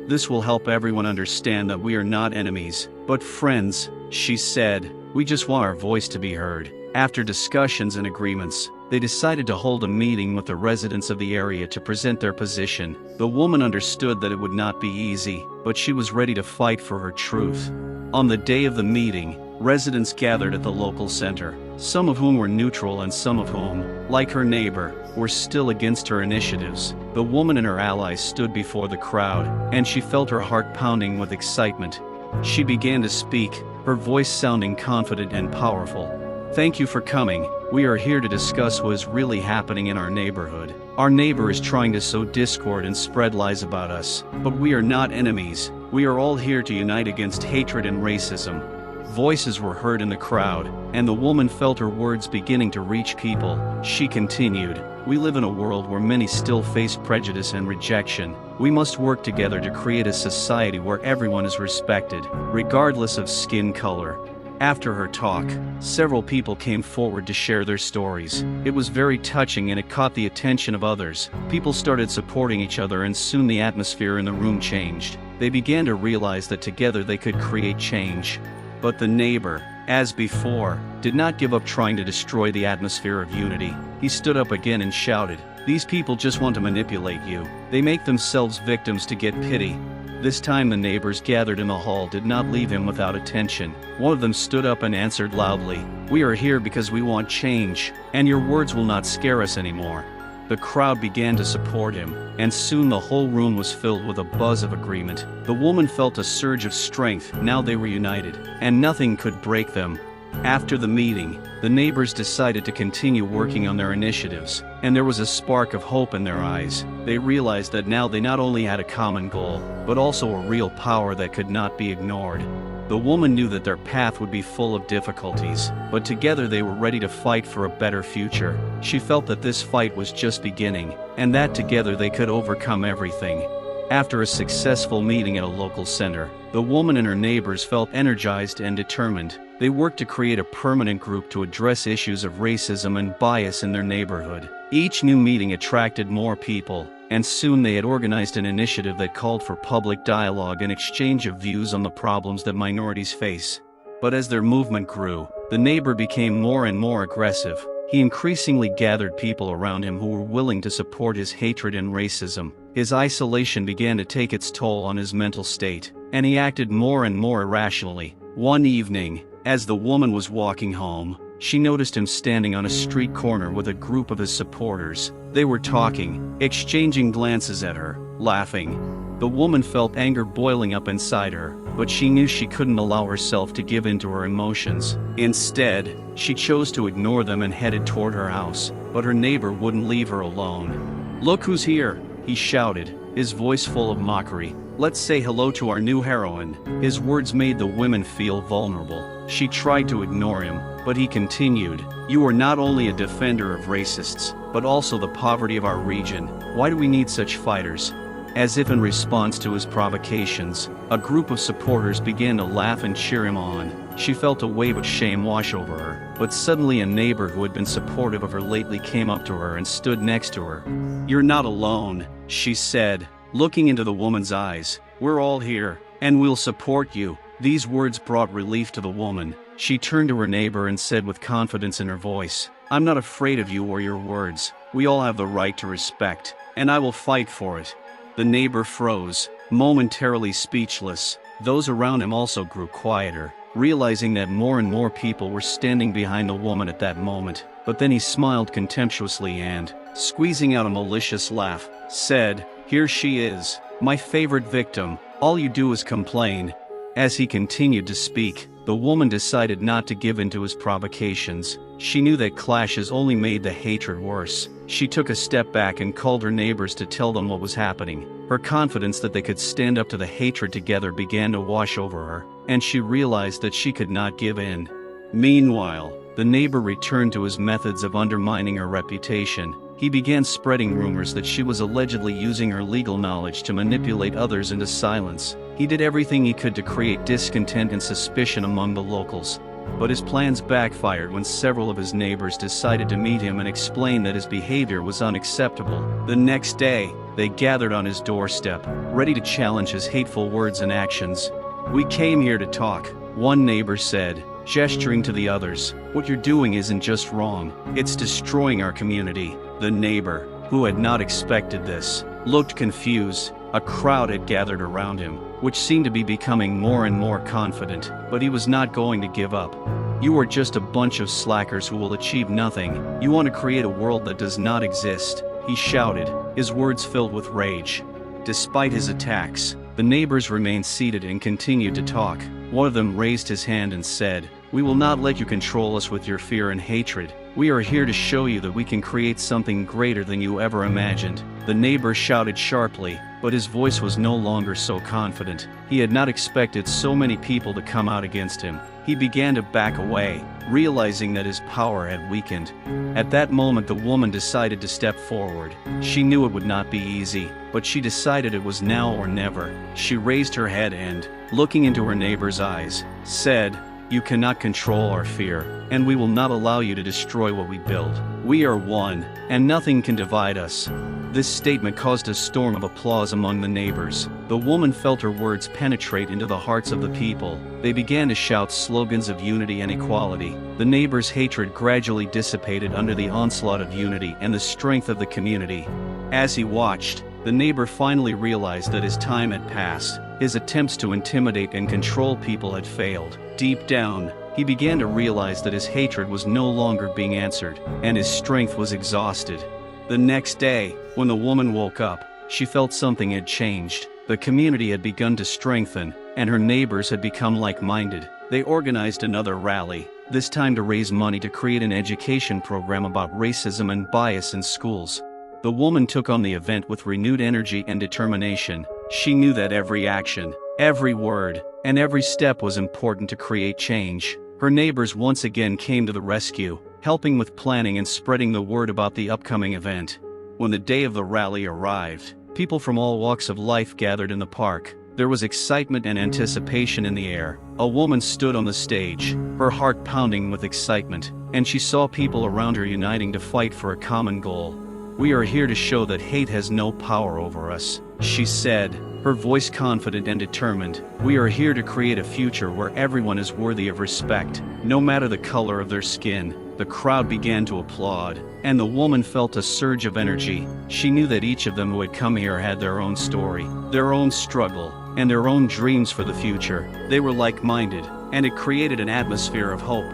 "This will help everyone understand that we are not enemies, but friends," she said. "We just want our voice to be heard." After discussions and agreements, they decided to hold a meeting with the residents of the area to present their position. The woman understood that it would not be easy, but she was ready to fight for her truth. On the day of the meeting, residents gathered at the local center, some of whom were neutral and some of whom, like her neighbor, were still against her initiatives. The woman and her allies stood before the crowd, and she felt her heart pounding with excitement. She began to speak, her voice sounding confident and powerful. "Thank you for coming. We are here to discuss what is really happening in our neighborhood. Our neighbor is trying to sow discord and spread lies about us, but we are not enemies. We are all here to unite against hatred and racism." Voices were heard in the crowd, and the woman felt her words beginning to reach people. She continued, "We live in a world where many still face prejudice and rejection. We must work together to create a society where everyone is respected, regardless of skin color." After her talk, several people came forward to share their stories. It was very touching and it caught the attention of others. People started supporting each other and soon the atmosphere in the room changed. They began to realize that together they could create change. But the neighbor, as before, did not give up trying to destroy the atmosphere of unity. He stood up again and shouted, "These people just want to manipulate you. They make themselves victims to get pity." This time the neighbors gathered in the hall did not leave him without attention. One of them stood up and answered loudly, "We are here because we want change, and your words will not scare us anymore." The crowd began to support him, and soon the whole room was filled with a buzz of agreement. The woman felt a surge of strength. Now they were united, and nothing could break them. After the meeting, the neighbors decided to continue working on their initiatives, and there was a spark of hope in their eyes. They realized that now they not only had a common goal, but also a real power that could not be ignored. The woman knew that their path would be full of difficulties, but together they were ready to fight for a better future. She felt that this fight was just beginning, and that together they could overcome everything. After a successful meeting at a local center, the woman and her neighbors felt energized and determined. They worked to create a permanent group to address issues of racism and bias in their neighborhood. Each new meeting attracted more people, and soon they had organized an initiative that called for public dialogue and exchange of views on the problems that minorities face. But as their movement grew, the neighbor became more and more aggressive. He increasingly gathered people around him who were willing to support his hatred and racism. his isolation began to take its toll on his mental state, and he acted more and more irrationally. One evening, as the woman was walking home, she noticed him standing on a street corner with a group of his supporters. They were talking, exchanging glances at her, laughing. The woman felt anger boiling up inside her, but she knew she couldn't allow herself to give in to her emotions. Instead, she chose to ignore them and headed toward her house, but her neighbor wouldn't leave her alone. "Look who's here," he shouted, his voice full of mockery. "Let's say hello to our new heroine." His words made the woman feel vulnerable. She tried to ignore him, but he continued, "You are not only a defender of racists, but also the poverty of our region. Why do we need such fighters?" As if in response to his provocations, a group of supporters began to laugh and cheer him on. She felt a wave of shame wash over her, but suddenly a neighbor who had been supportive of her lately came up to her and stood next to her. "You're not alone," she said, looking into the woman's eyes. "We're all here, and we'll support you." These words brought relief to the woman. She turned to her neighbor and said with confidence in her voice, "I'm not afraid of you or your words. We all have the right to respect, and I will fight for it." The neighbor froze, momentarily speechless. Those around him also grew quieter, realizing that more and more people were standing behind the woman at that moment. But then he smiled contemptuously and, squeezing out a malicious laugh, said, "Here she is, my favorite victim. All you do is complain." As he continued to speak, the woman decided not to give in to his provocations. She knew that clashes only made the hatred worse. She took a step back and called her neighbors to tell them what was happening. Her confidence that they could stand up to the hatred together began to wash over her, and she realized that she could not give in. Meanwhile, the neighbor returned to his methods of undermining her reputation. He began spreading rumors that she was allegedly using her legal knowledge to manipulate others into silence. He did everything he could to create discontent and suspicion among the locals. But his plans backfired when several of his neighbors decided to meet him and explain that his behavior was unacceptable. The next day, they gathered on his doorstep, ready to challenge his hateful words and actions. "We came here to talk," one neighbor said, gesturing to the others. "What you're doing isn't just wrong, it's destroying our community." The neighbor, who had not expected this, looked confused. A crowd had gathered around him, which seemed to be becoming more and more confident, but he was not going to give up. "You are just a bunch of slackers who will achieve nothing. You want to create a world that does not exist," he shouted, his words filled with rage. Despite his attacks, the neighbors remained seated and continued to talk. One of them raised his hand and said, "We will not let you control us with your fear and hatred. We are here to show you that we can create something greater than you ever imagined." The neighbor shouted sharply, but his voice was no longer so confident. He had not expected so many people to come out against him. He began to back away, realizing that his power had weakened. At that moment, the woman decided to step forward. She knew it would not be easy, but she decided it was now or never. She raised her head and, looking into her neighbor's eyes, said, "You cannot control our fear, and we will not allow you to destroy what we build. We are one, and nothing can divide us." This statement caused a storm of applause among the neighbors. The woman felt her words penetrate into the hearts of the people. They began to shout slogans of unity and equality. The neighbors' hatred gradually dissipated under the onslaught of unity and the strength of the community. As he watched, the neighbor finally realized that his time had passed. His attempts to intimidate and control people had failed. Deep down, he began to realize that his hatred was no longer being answered, and his strength was exhausted. The next day, when the woman woke up, she felt something had changed. The community had begun to strengthen, and her neighbors had become like-minded. They organized another rally, this time to raise money to create an education program about racism and bias in schools. The woman took on the event with renewed energy and determination. She knew that every action, every word, and every step was important to create change. Her neighbors once again came to the rescue, helping with planning and spreading the word about the upcoming event. When the day of the rally arrived, people from all walks of life gathered in the park. There was excitement and anticipation in the air. A woman stood on the stage, her heart pounding with excitement, and she saw people around her uniting to fight for a common goal. "We are here to show that hate has no power over us," she said, her voice confident and determined. "We are here to create a future where everyone is worthy of respect, no matter the color of their skin." The crowd began to applaud. and the woman felt a surge of energy. She knew that each of them who had come here had their own story, their own struggle, and their own dreams for the future. They were like-minded, and it created an atmosphere of hope.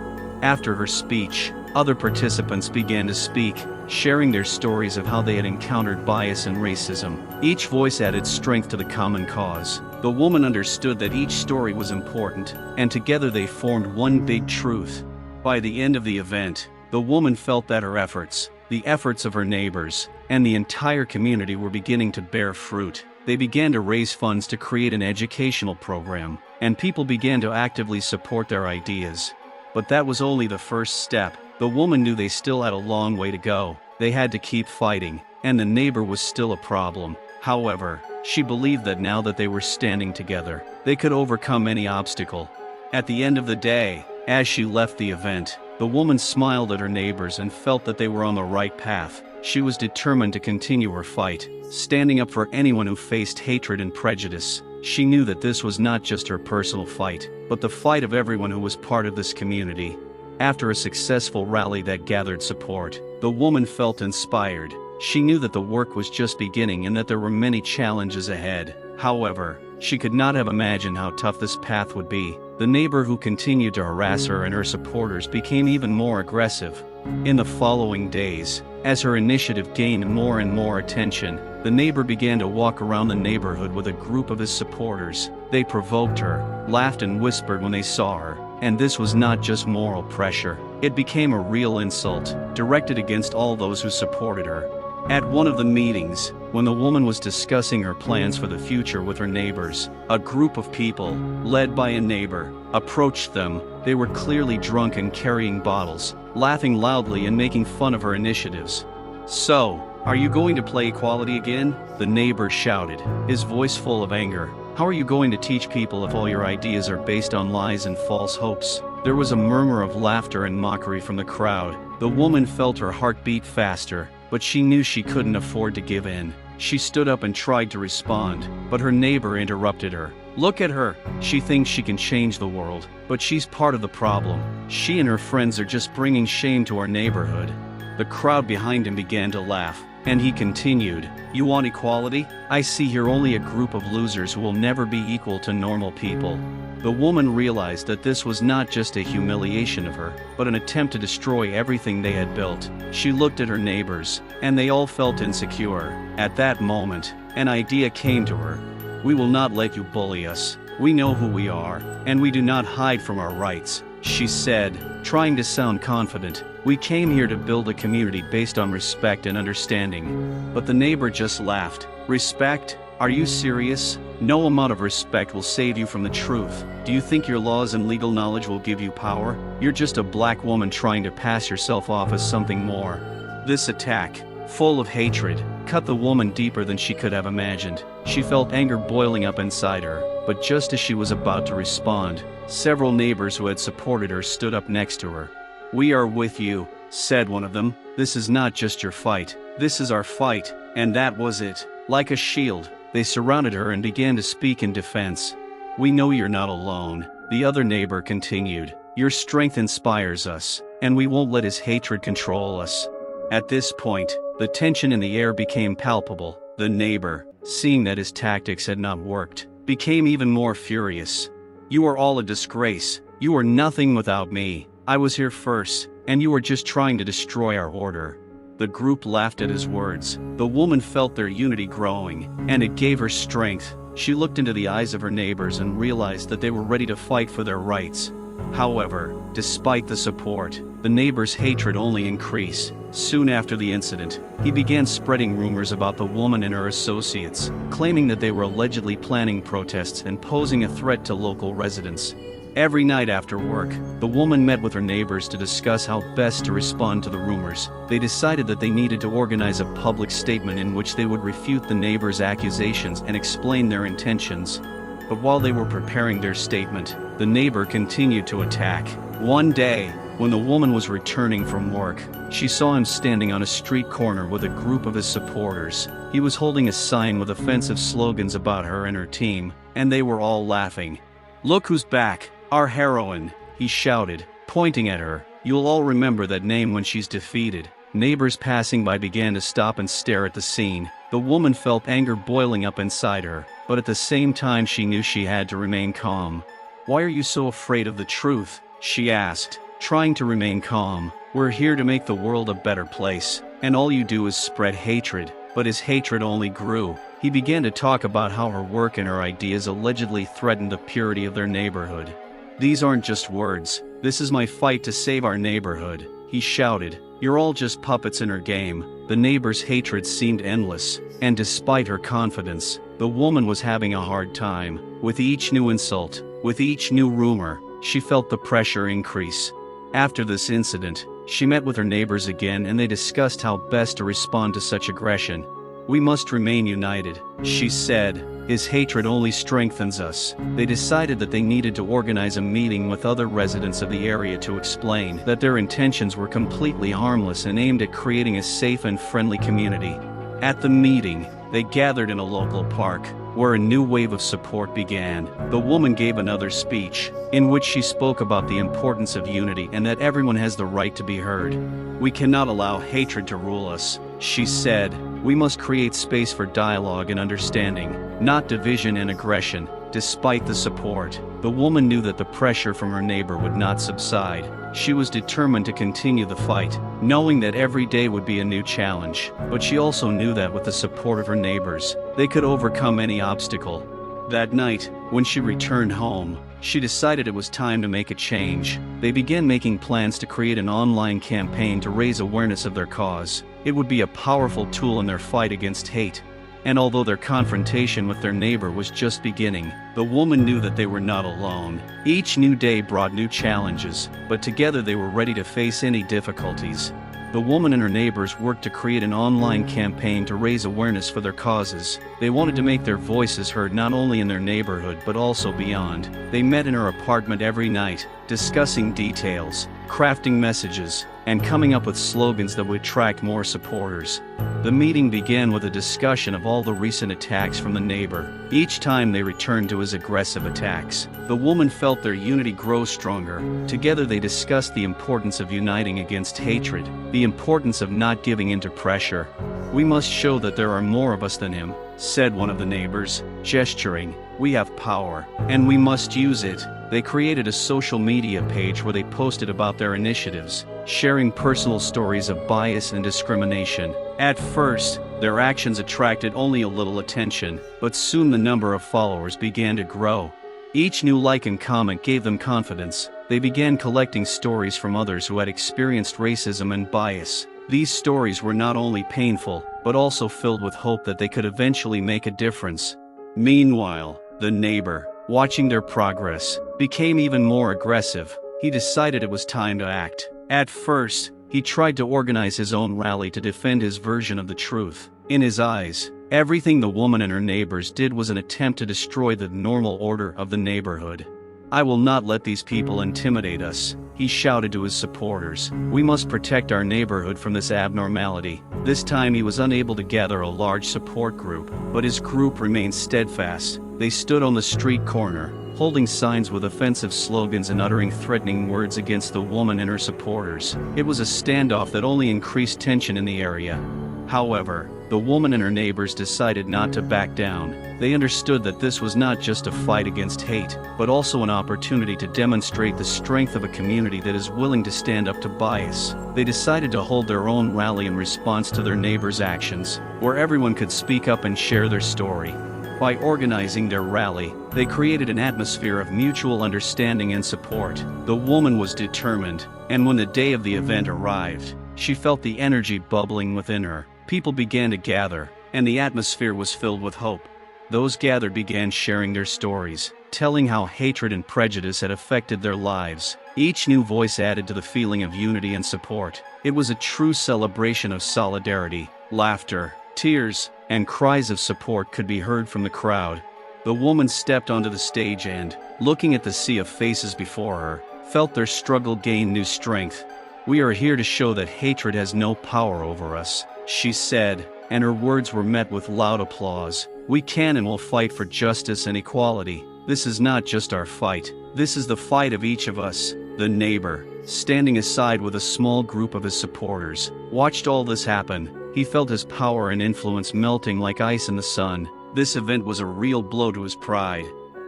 After her speech, other participants began to speak, sharing their stories of how they had encountered bias and racism. Each voice added strength to the common cause. The woman understood that each story was important, and together they formed one big truth. By the end of the event, the woman felt that her efforts, the efforts of her neighbors, and the entire community were beginning to bear fruit. They began to raise funds to create an educational program, and people began to actively support their ideas. But that was only the first step. The woman knew they still had a long way to go. They had to keep fighting, and the neighbor was still a problem. However, she believed that now that they were standing together, they could overcome any obstacle. At the end of the day, as she left the event, the woman smiled at her neighbors and felt that they were on the right path. She was determined to continue her fight, standing up for anyone who faced hatred and prejudice. She knew that this was not just her personal fight, but the fight of everyone who was part of this community. After a successful rally that gathered support, the woman felt inspired. She knew that the work was just beginning and that there were many challenges ahead. However, she could not have imagined how tough this path would be. The neighbor who continued to harass her and her supporters became even more aggressive. In the following days, as her initiative gained more and more attention, the neighbor began to walk around the neighborhood with a group of his supporters. They provoked her, laughed and whispered when they saw her, and this was not just moral pressure. It became a real insult, directed against all those who supported her. At one of the meetings, when the woman was discussing her plans for the future with her neighbors, a group of people, led by a neighbor, approached them. They were clearly drunk and carrying bottles, laughing loudly and making fun of her initiatives. "So, are you going to play equality again?" the neighbor shouted, his voice full of anger. "How are you going to teach people if all your ideas are based on lies and false hopes?" There was a murmur of laughter and mockery from the crowd. The woman felt her heart beat faster, but she knew she couldn't afford to give in. She stood up and tried to respond, but her neighbor interrupted her. "Look at her. She thinks she can change the world, but she's part of the problem. She and her friends are just bringing shame to our neighborhood." The crowd behind him began to laugh, and he continued, "You want equality? I see here only a group of losers who will never be equal to normal people." The woman realized that this was not just a humiliation of her, but an attempt to destroy everything they had built. She looked at her neighbors, and they all felt insecure. At that moment, an idea came to her. "We will not let you bully us. We know who we are, and we do not hide from our rights," she said, trying to sound confident. "We came here to build a community based on respect and understanding." But the neighbor just laughed. "Respect? Are you serious? No amount of respect will save you from the truth. Do you think your laws and legal knowledge will give you power? You're just a black woman trying to pass yourself off as something more." This attack, full of hatred, cut the woman deeper than she could have imagined. She felt anger boiling up inside her, but just as she was about to respond, several neighbors who had supported her stood up next to her. "We are with you," said one of them. "This is not just your fight. This is our fight." And that was it. Like a shield, they surrounded her and began to speak in defense. "We know you're not alone," the other neighbor continued. "Your strength inspires us, and we won't let his hatred control us." At this point, the tension in the air became palpable. The neighbor, seeing that his tactics had not worked, became even more furious. "You are all a disgrace. You are nothing without me. I was here first, and you are just trying to destroy our order." The group laughed at his words. The woman felt their unity growing, and it gave her strength. She looked into the eyes of her neighbors and realized that they were ready to fight for their rights. However, despite the support, the neighbor's hatred only increased. Soon after the incident, he began spreading rumors about the woman and her associates, claiming that they were allegedly planning protests and posing a threat to local residents. Every night after work, the woman met with her neighbors to discuss how best to respond to the rumors. They decided that they needed to organize a public statement in which they would refute the neighbors' accusations and explain their intentions. But while they were preparing their statement, the neighbor continued to attack. One day, when the woman was returning from work, she saw him standing on a street corner with a group of his supporters. He was holding a sign with offensive slogans about her and her team, and they were all laughing. "Look who's back, our heroine," he shouted, pointing at her. "You'll all remember that name when she's defeated." Neighbors passing by began to stop and stare at the scene. The woman felt anger boiling up inside her, but at the same time she knew she had to remain calm. "Why are you so afraid of the truth?" she asked, trying to remain calm. "We're here to make the world a better place, and all you do is spread hatred." But his hatred only grew. He began to talk about how her work and her ideas allegedly threatened the purity of their neighborhood. "These aren't just words. This is my fight to save our neighborhood," he shouted. "You're all just puppets in her game." The neighbor's hatred seemed endless, and despite her confidence, the woman was having a hard time. With each new insult, with each new rumor, she felt the pressure increase. After this incident, she met with her neighbors again and they discussed how best to respond to such aggression. "We must remain united," she said. "His hatred only strengthens us." They decided that they needed to organize a meeting with other residents of the area to explain that their intentions were completely harmless and aimed at creating a safe and friendly community. At the meeting, they gathered in a local park, where a new wave of support began. The woman gave another speech, in which she spoke about the importance of unity and that everyone has the right to be heard. "We cannot allow hatred to rule us," she said. "We must create space for dialogue and understanding, not division and aggression." Despite the support, the woman knew that the pressure from her neighbor would not subside. She was determined to continue the fight, knowing that every day would be a new challenge. But she also knew that with the support of her neighbors, they could overcome any obstacle. That night, when she returned home, she decided it was time to make a change. They began making plans to create an online campaign to raise awareness of their cause. It would be a powerful tool in their fight against hate. And although their confrontation with their neighbor was just beginning, the woman knew that they were not alone. Each new day brought new challenges, but together they were ready to face any difficulties. The woman and her neighbors worked to create an online campaign to raise awareness for their causes. They wanted to make their voices heard not only in their neighborhood but also beyond. They met in her apartment every night, discussing details, crafting messages, and coming up with slogans that would attract more supporters. The meeting began with a discussion of all the recent attacks from the neighbor. Each time they returned to his aggressive attacks, the woman felt their unity grow stronger. Together they discussed the importance of uniting against hatred, the importance of not giving in to pressure. "We must show that there are more of us than him," said one of the neighbors, gesturing. "We have power, and we must use it." They created a social media page where they posted about their initiatives, sharing personal stories of bias and discrimination. At first, their actions attracted only a little attention, but soon the number of followers began to grow. Each new like and comment gave them confidence. They began collecting stories from others who had experienced racism and bias. These stories were not only painful, but also filled with hope that they could eventually make a difference. Meanwhile, the neighbor, watching their progress, became even more aggressive. He decided it was time to act. At first, he tried to organize his own rally to defend his version of the truth. In his eyes, everything the woman and her neighbors did was an attempt to destroy the normal order of the neighborhood. "I will not let these people intimidate us," he shouted to his supporters. "We must protect our neighborhood from this abnormality." This time he was unable to gather a large support group, but his group remained steadfast. They stood on the street corner, holding signs with offensive slogans and uttering threatening words against the woman and her supporters. It was a standoff that only increased tension in the area. However, the woman and her neighbors decided not to back down. They understood that this was not just a fight against hate, but also an opportunity to demonstrate the strength of a community that is willing to stand up to bias. They decided to hold their own rally in response to their neighbors' actions, where everyone could speak up and share their story. By organizing their rally, they created an atmosphere of mutual understanding and support. The woman was determined, and when the day of the event arrived, she felt the energy bubbling within her. People began to gather, and the atmosphere was filled with hope. Those gathered began sharing their stories, telling how hatred and prejudice had affected their lives. Each new voice added to the feeling of unity and support. It was a true celebration of solidarity. Laughter, tears, and cries of support could be heard from the crowd. The woman stepped onto the stage and, looking at the sea of faces before her, felt their struggle gain new strength. "We are here to show that hatred has no power over us," she said, and her words were met with loud applause. "We can and will fight for justice and equality. This is not just our fight, this is the fight of each of us." The neighbor, standing aside with a small group of his supporters, watched all this happen. He felt his power and influence melting like ice in the sun. This event was a real blow to his pride.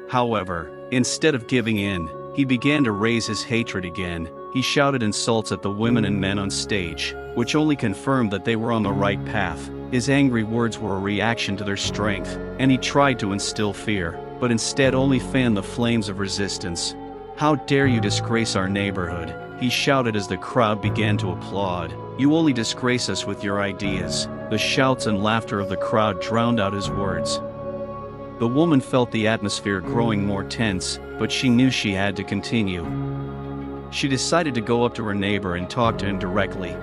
However, instead of giving in, he began to raise his hatred again. He shouted insults at the women and men on stage, which only confirmed that they were on the right path. His angry words were a reaction to their strength, and he tried to instill fear, but instead only fanned the flames of resistance. "How dare you disgrace our neighborhood?" he shouted as the crowd began to applaud. "You only disgrace us with your ideas." The shouts and laughter of the crowd drowned out his words. The woman felt the atmosphere growing more tense, but she knew she had to continue. She decided to go up to her neighbor and talk to him directly.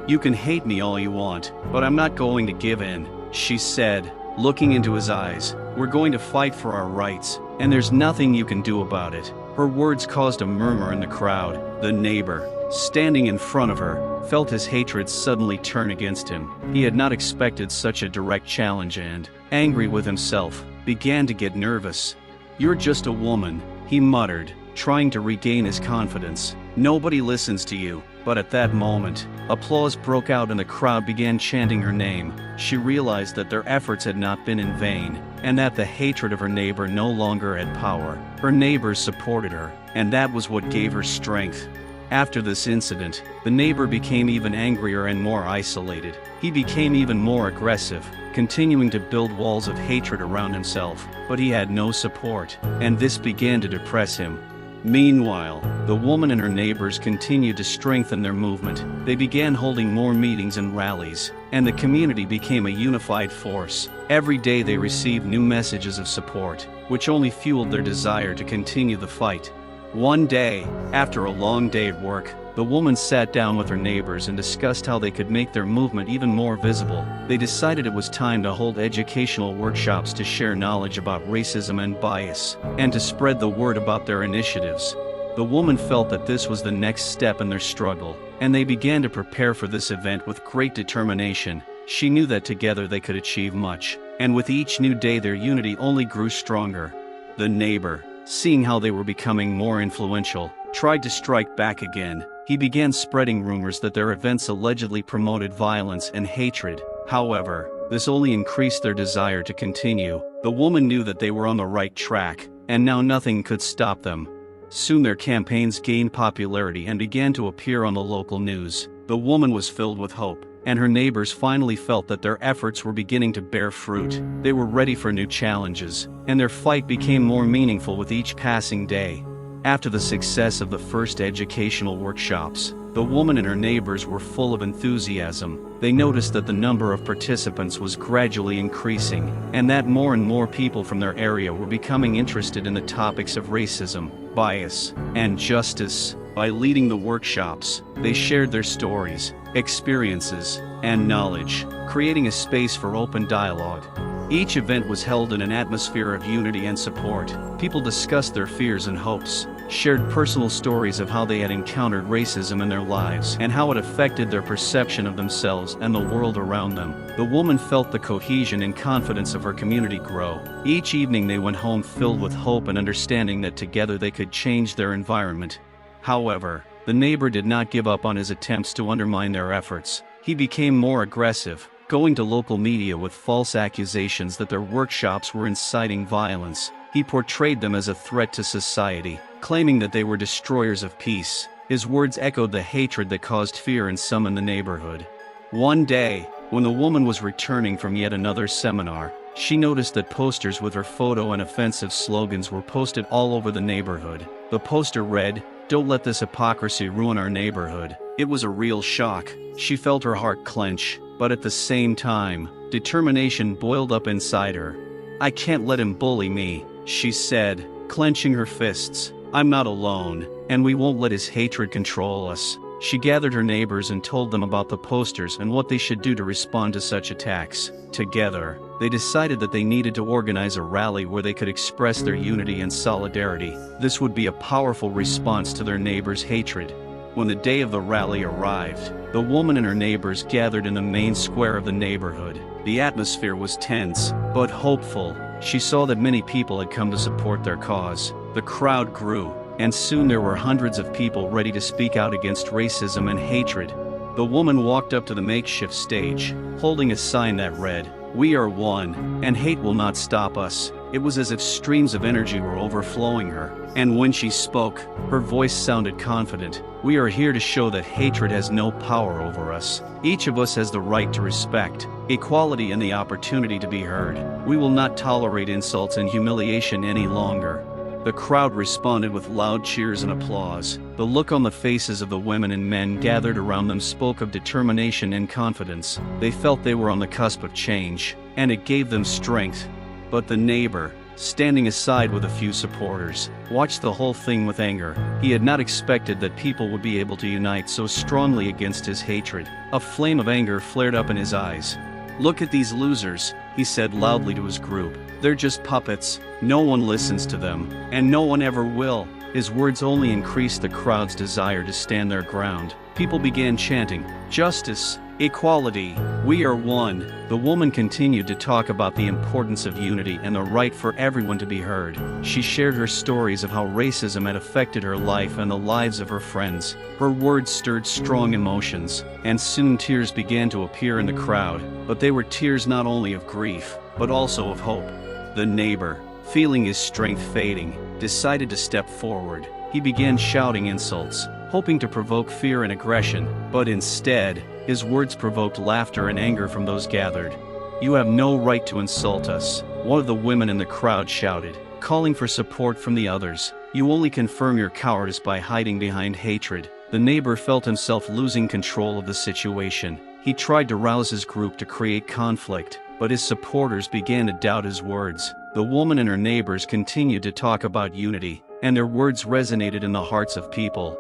"You can hate me all you want, but I'm not going to give in," she said, looking into his eyes. "We're going to fight for our rights, and there's nothing you can do about it." Her words caused a murmur in the crowd. The neighbor, standing in front of her, felt his hatred suddenly turn against him. He had not expected such a direct challenge and, angry with himself, began to get nervous. "You're just a woman," he muttered, trying to regain his confidence. "Nobody listens to you." But at that moment, applause broke out and the crowd began chanting her name. She realized that their efforts had not been in vain, and that the hatred of her neighbor no longer had power. Her neighbors supported her, and that was what gave her strength. After this incident, the neighbor became even angrier and more isolated. He became even more aggressive, continuing to build walls of hatred around himself, but he had no support, and this began to depress him. Meanwhile, the woman and her neighbors continued to strengthen their movement. They began holding more meetings and rallies, and the community became a unified force. Every day they received new messages of support, which only fueled their desire to continue the fight. One day, after a long day at work, the woman sat down with her neighbors and discussed how they could make their movement even more visible. They decided it was time to hold educational workshops to share knowledge about racism and bias, and to spread the word about their initiatives. The woman felt that this was the next step in their struggle, and they began to prepare for this event with great determination. She knew that together they could achieve much, and with each new day their unity only grew stronger. The neighbor, seeing how they were becoming more influential, tried to strike back again. He began spreading rumors that their events allegedly promoted violence and hatred. However, this only increased their desire to continue. The woman knew that they were on the right track, and now nothing could stop them. Soon their campaigns gained popularity and began to appear on the local news. The woman was filled with hope, and her neighbors finally felt that their efforts were beginning to bear fruit. They were ready for new challenges, and their fight became more meaningful with each passing day. After the success of the first educational workshops, the woman and her neighbors were full of enthusiasm. They noticed that the number of participants was gradually increasing, and that more and more people from their area were becoming interested in the topics of racism, bias, and justice. By leading the workshops, they shared their stories, experiences, and knowledge, creating a space for open dialogue. Each event was held in an atmosphere of unity and support. People discussed their fears and hopes, shared personal stories of how they had encountered racism in their lives and how it affected their perception of themselves and the world around them. The woman felt the cohesion and confidence of her community grow. Each evening they went home filled with hope and understanding that together they could change their environment. However, the neighbor did not give up on his attempts to undermine their efforts. He became more aggressive, going to local media with false accusations that their workshops were inciting violence. He portrayed them as a threat to society, claiming that they were destroyers of peace. His words echoed the hatred that caused fear in some in the neighborhood. One day, when the woman was returning from yet another seminar, she noticed that posters with her photo and offensive slogans were posted all over the neighborhood. The poster read, "Don't let this hypocrisy ruin our neighborhood." It was a real shock. She felt her heart clench, but at the same time, determination boiled up inside her. "I can't let him bully me," she said, clenching her fists. "I'm not alone, and we won't let his hatred control us." She gathered her neighbors and told them about the posters and what they should do to respond to such attacks. Together, they decided that they needed to organize a rally where they could express their unity and solidarity. This would be a powerful response to their neighbors' hatred. When the day of the rally arrived, the woman and her neighbors gathered in the main square of the neighborhood. The atmosphere was tense, but hopeful. She saw that many people had come to support their cause. The crowd grew, and soon there were hundreds of people ready to speak out against racism and hatred. The woman walked up to the makeshift stage, holding a sign that read, "We are one, and hate will not stop us." It was as if streams of energy were overflowing her, and when she spoke, her voice sounded confident. "We are here to show that hatred has no power over us. Each of us has the right to respect, equality, and the opportunity to be heard. We will not tolerate insults and humiliation any longer." The crowd responded with loud cheers and applause. The look on the faces of the women and men gathered around them spoke of determination and confidence. They felt they were on the cusp of change, and it gave them strength. But the neighbor, standing aside with a few supporters, watched the whole thing with anger. He had not expected that people would be able to unite so strongly against his hatred. A flame of anger flared up in his eyes. "Look at these losers," he said loudly to his group. "They're just puppets. No one listens to them, and no one ever will." His words only increased the crowd's desire to stand their ground. People began chanting, "Justice, equality, we are one." The woman continued to talk about the importance of unity and the right for everyone to be heard. She shared her stories of how racism had affected her life and the lives of her friends. Her words stirred strong emotions, and soon tears began to appear in the crowd, but they were tears not only of grief, but also of hope. The neighbor, feeling his strength fading, decided to step forward. He began shouting insults, hoping to provoke fear and aggression, but instead, his words provoked laughter and anger from those gathered. "You have no right to insult us," one of the women in the crowd shouted, calling for support from the others. "You only confirm your cowardice by hiding behind hatred." The neighbor felt himself losing control of the situation. He tried to rouse his group to create conflict, but his supporters began to doubt his words. The woman and her neighbors continued to talk about unity, and their words resonated in the hearts of people.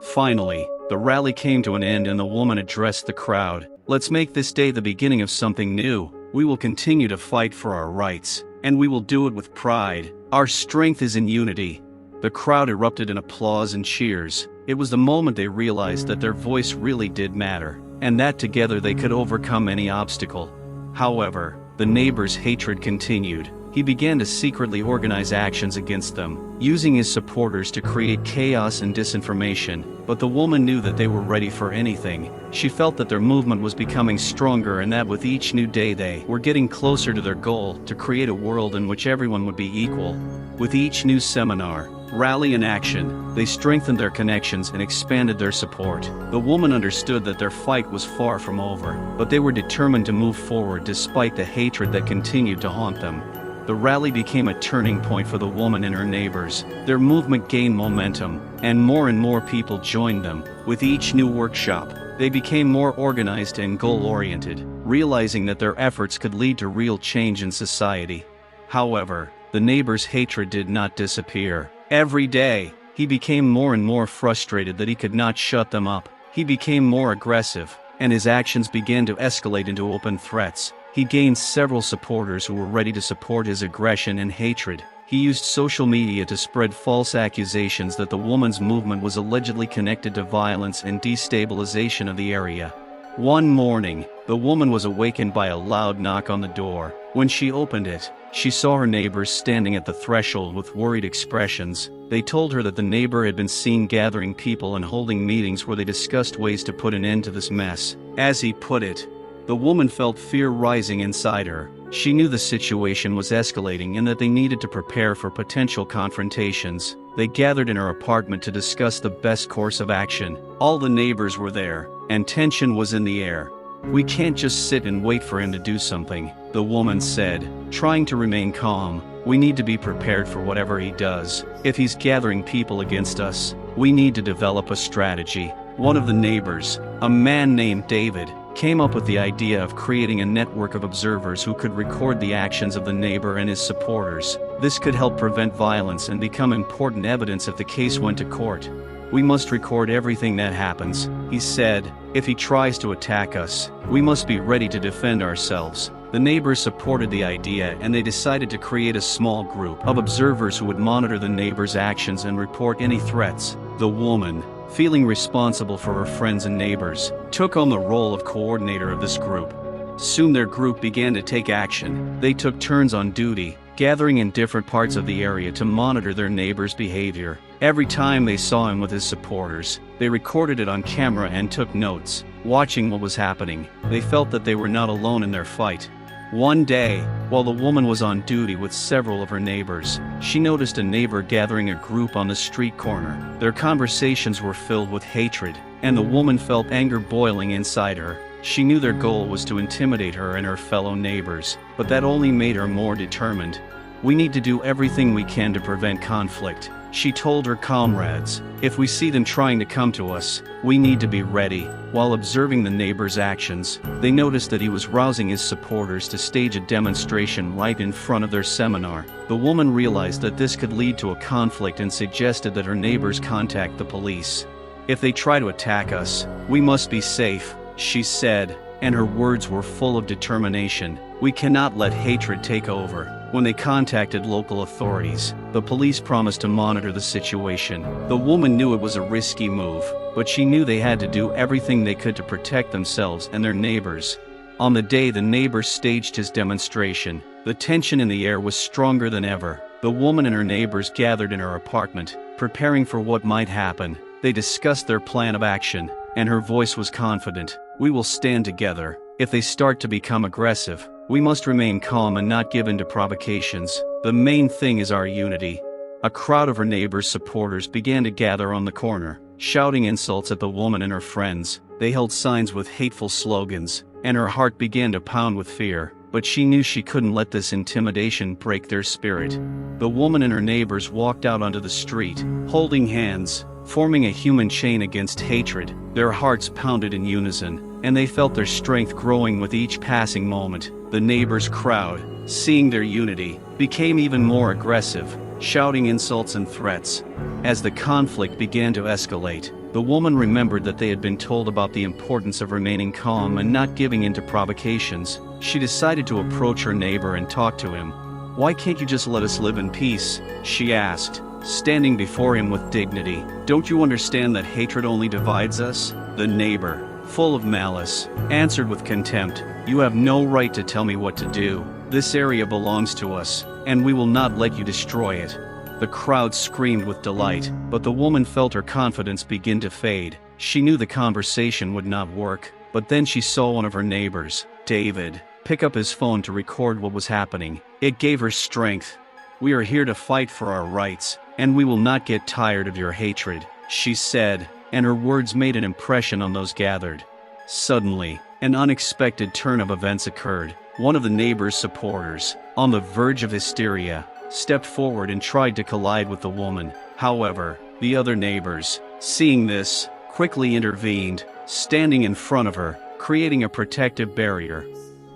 Finally, the rally came to an end and the woman addressed the crowd. "Let's make this day the beginning of something new. We will continue to fight for our rights, and we will do it with pride. Our strength is in unity." The crowd erupted in applause and cheers. It was the moment they realized that their voice really did matter, and that together they could overcome any obstacle. However, the neighbor's hatred continued. He began to secretly organize actions against them, using his supporters to create chaos and disinformation. But the woman knew that they were ready for anything. She felt that their movement was becoming stronger and that with each new day they were getting closer to their goal, to create a world in which everyone would be equal. With each new seminar, rally, and action, they strengthened their connections and expanded their support. The woman understood that their fight was far from over, but they were determined to move forward despite the hatred that continued to haunt them. The rally became a turning point for the woman and her neighbors. Their movement gained momentum, and more people joined them. With each new workshop, they became more organized and goal-oriented, realizing that their efforts could lead to real change in society. However, the neighbor's hatred did not disappear. Every day, he became more and more frustrated that he could not shut them up. He became more aggressive, and his actions began to escalate into open threats. He gained several supporters who were ready to support his aggression and hatred. He used social media to spread false accusations that the woman's movement was allegedly connected to violence and destabilization of the area. One morning, the woman was awakened by a loud knock on the door. When she opened it, she saw her neighbors standing at the threshold with worried expressions. They told her that the neighbor had been seen gathering people and holding meetings where they discussed ways to put an end to this mess. As he put it, the woman felt fear rising inside her. She knew the situation was escalating and that they needed to prepare for potential confrontations. They gathered in her apartment to discuss the best course of action. All the neighbors were there, and tension was in the air. "We can't just sit and wait for him to do something," the woman said, trying to remain calm. "We need to be prepared for whatever he does. If he's gathering people against us, we need to develop a strategy." One of the neighbors, a man named David, came up with the idea of creating a network of observers who could record the actions of the neighbor and his supporters. This could help prevent violence and become important evidence if the case went to court. "We must record everything that happens," he said. "If he tries to attack us, we must be ready to defend ourselves." The neighbors supported the idea and they decided to create a small group of observers who would monitor the neighbors' actions and report any threats. The woman, feeling responsible for her friends and neighbors, took on the role of coordinator of this group. Soon their group began to take action. They took turns on duty, gathering in different parts of the area to monitor their neighbors' behavior. Every time they saw him with his supporters, they recorded it on camera and took notes. Watching what was happening, they felt that they were not alone in their fight. One day, while the woman was on duty with several of her neighbors, she noticed a neighbor gathering a group on the street corner. Their conversations were filled with hatred, and the woman felt anger boiling inside her. She knew their goal was to intimidate her and her fellow neighbors, but that only made her more determined. "We need to do everything we can to prevent conflict," she told her comrades. "If we see them trying to come to us, we need to be ready." While observing the neighbor's actions, they noticed that he was rousing his supporters to stage a demonstration right in front of their seminar. The woman realized that this could lead to a conflict and suggested that her neighbors contact the police. "If they try to attack us, we must be safe," she said, and her words were full of determination. "We cannot let hatred take over." When they contacted local authorities, the police promised to monitor the situation. The woman knew it was a risky move, but she knew they had to do everything they could to protect themselves and their neighbors. On the day the neighbor staged his demonstration, the tension in the air was stronger than ever. The woman and her neighbors gathered in her apartment, preparing for what might happen. They discussed their plan of action, and her voice was confident. "We will stand together. If they start to become aggressive, we must remain calm and not give in to provocations. The main thing is our unity." A crowd of her neighbor's supporters began to gather on the corner, shouting insults at the woman and her friends. They held signs with hateful slogans, and her heart began to pound with fear, but she knew she couldn't let this intimidation break their spirit. The woman and her neighbors walked out onto the street, holding hands, forming a human chain against hatred. Their hearts pounded in unison, and they felt their strength growing with each passing moment. The neighbors' crowd, seeing their unity, became even more aggressive, shouting insults and threats. As the conflict began to escalate, the woman remembered that they had been told about the importance of remaining calm and not giving in to provocations. She decided to approach her neighbor and talk to him. "Why can't you just let us live in peace?" she asked, standing before him with dignity. "Don't you understand that hatred only divides us?" The neighbor, full of malice, answered with contempt, "You have no right to tell me what to do. This area belongs to us, and we will not let you destroy it." The crowd screamed with delight, but the woman felt her confidence begin to fade. She knew the conversation would not work, but then she saw one of her neighbors, David, pick up his phone to record what was happening. It gave her strength. "We are here to fight for our rights, and we will not get tired of your hatred," she said, and her words made an impression on those gathered. Suddenly, an unexpected turn of events occurred. One of the neighbor's supporters, on the verge of hysteria, stepped forward and tried to collide with the woman. However, the other neighbors, seeing this, quickly intervened, standing in front of her, creating a protective barrier.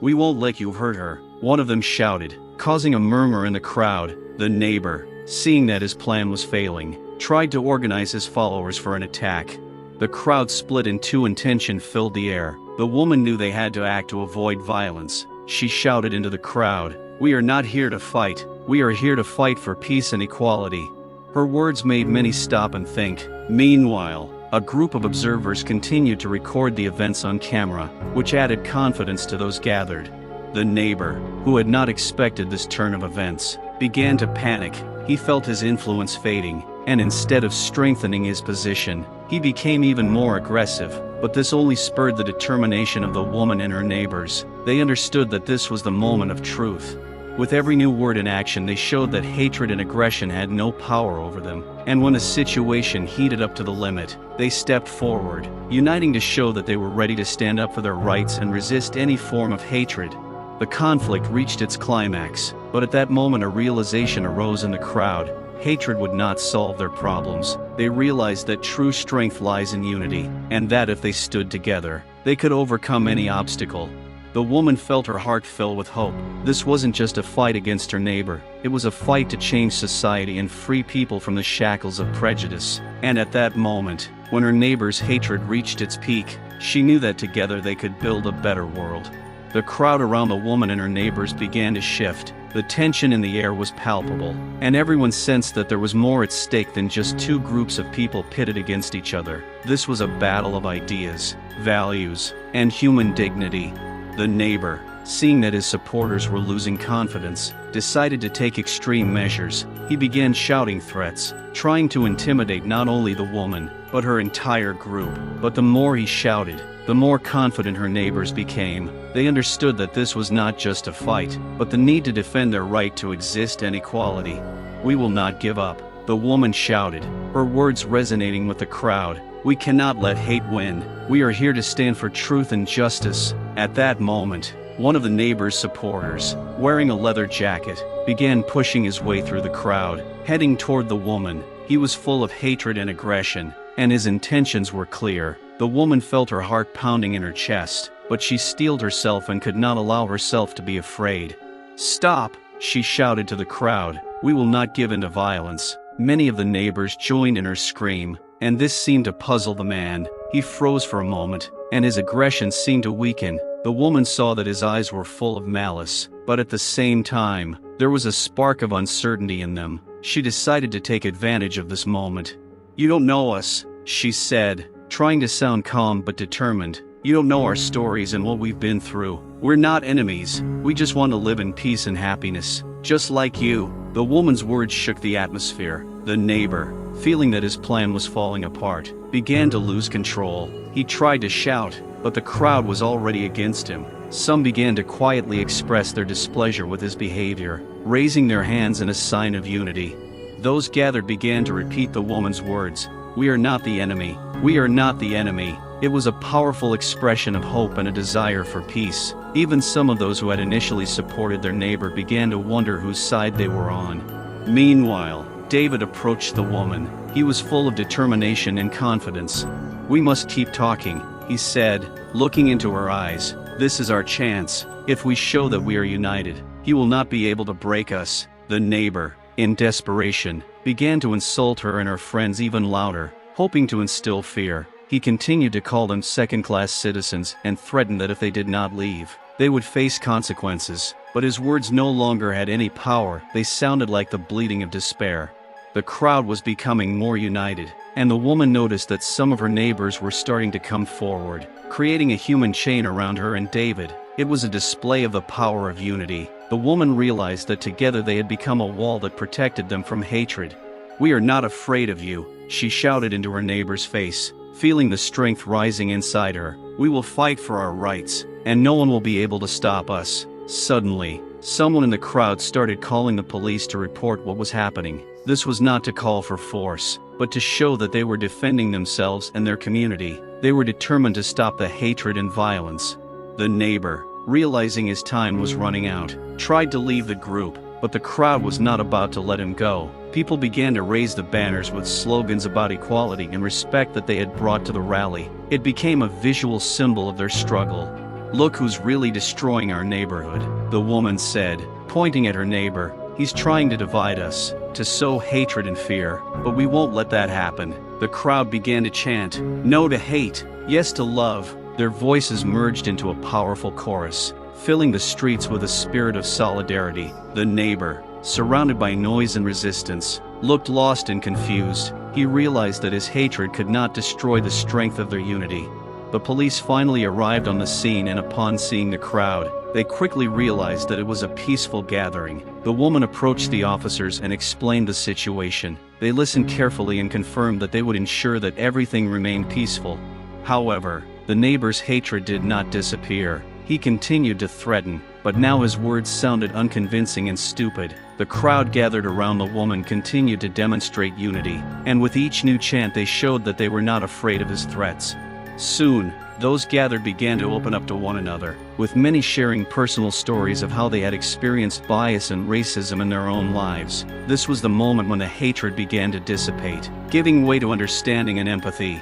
"We won't let you hurt her," one of them shouted, causing a murmur in the crowd. The neighbor, seeing that his plan was failing, tried to organize his followers for an attack. The crowd split in two and tension filled the air. The woman knew they had to act to avoid violence. She shouted into the crowd, "We are not here to fight. We are here to fight for peace and equality." Her words made many stop and think. Meanwhile, a group of observers continued to record the events on camera, which added confidence to those gathered. The neighbor, who had not expected this turn of events, began to panic. He felt his influence fading, and instead of strengthening his position, he became even more aggressive. But this only spurred the determination of the woman and her neighbors. They understood that this was the moment of truth. With every new word and action, they showed that hatred and aggression had no power over them. And when the situation heated up to the limit, they stepped forward, uniting to show that they were ready to stand up for their rights and resist any form of hatred. The conflict reached its climax, but at that moment a realization arose in the crowd. Hatred would not solve their problems. They realized that true strength lies in unity, and that if they stood together, they could overcome any obstacle. The woman felt her heart fill with hope. This wasn't just a fight against her neighbor, it was a fight to change society and free people from the shackles of prejudice. And at that moment, when her neighbor's hatred reached its peak, she knew that together they could build a better world. The crowd around the woman and her neighbors began to shift. The tension in the air was palpable, and everyone sensed that there was more at stake than just two groups of people pitted against each other. This was a battle of ideas, values, and human dignity. The neighbor, seeing that his supporters were losing confidence, decided to take extreme measures. He began shouting threats, trying to intimidate not only the woman, but her entire group. But the more he shouted, the more confident her neighbors became. They understood that this was not just a fight, but the need to defend their right to exist and equality. "We will not give up," the woman shouted, her words resonating with the crowd. "We cannot let hate win. We are here to stand for truth and justice." At that moment, one of the neighbor's supporters, wearing a leather jacket, began pushing his way through the crowd, heading toward the woman. He was full of hatred and aggression, and his intentions were clear. The woman felt her heart pounding in her chest, but she steeled herself and could not allow herself to be afraid. "Stop!" she shouted to the crowd. "We will not give in to violence." Many of the neighbors joined in her scream, and this seemed to puzzle the man. He froze for a moment, and his aggression seemed to weaken. The woman saw that his eyes were full of malice, but at the same time, there was a spark of uncertainty in them. She decided to take advantage of this moment. "You don't know us," she said, trying to sound calm but determined. "You don't know our stories and what we've been through. We're not enemies. We just want to live in peace and happiness, just like you." The woman's words shook the atmosphere. The neighbor, feeling that his plan was falling apart, began to lose control. He tried to shout, but the crowd was already against him. Some began to quietly express their displeasure with his behavior, raising their hands in a sign of unity. Those gathered began to repeat the woman's words. "We are not the enemy. We are not the enemy." It was a powerful expression of hope and a desire for peace. Even some of those who had initially supported their neighbor began to wonder whose side they were on. Meanwhile, David approached the woman. He was full of determination and confidence. "We must keep talking," he said, looking into her eyes. "This is our chance. If we show that we are united, he will not be able to break us." The neighbor, in desperation, began to insult her and her friends even louder, hoping to instill fear. He continued to call them second-class citizens and threatened that if they did not leave, they would face consequences. But his words no longer had any power. They sounded like the bleating of despair. The crowd was becoming more united, and the woman noticed that some of her neighbors were starting to come forward, creating a human chain around her and David. It was a display of the power of unity. The woman realized that together they had become a wall that protected them from hatred. "We are not afraid of you," she shouted into her neighbor's face, feeling the strength rising inside her. "We will fight for our rights, and no one will be able to stop us." Suddenly, someone in the crowd started calling the police to report what was happening. This was not to call for force, but to show that they were defending themselves and their community. They were determined to stop the hatred and violence. The neighbor, realizing his time was running out, tried to leave the group, but the crowd was not about to let him go. People began to raise the banners with slogans about equality and respect that they had brought to the rally. It became a visual symbol of their struggle. "Look who's really destroying our neighborhood," the woman said, pointing at her neighbor. "He's trying to divide us, to sow hatred and fear, but we won't let that happen." The crowd began to chant, "No to hate, yes to love." Their voices merged into a powerful chorus, filling the streets with a spirit of solidarity. The neighbor, surrounded by noise and resistance, looked lost and confused. He realized that his hatred could not destroy the strength of their unity. The police finally arrived on the scene, and upon seeing the crowd, they quickly realized that it was a peaceful gathering. The woman approached the officers and explained the situation. They listened carefully and confirmed that they would ensure that everything remained peaceful. However, the neighbor's hatred did not disappear. He continued to threaten, but now his words sounded unconvincing and stupid. The crowd gathered around the woman continued to demonstrate unity, and with each new chant they showed that they were not afraid of his threats. Soon, those gathered began to open up to one another, with many sharing personal stories of how they had experienced bias and racism in their own lives. This was the moment when the hatred began to dissipate, giving way to understanding and empathy.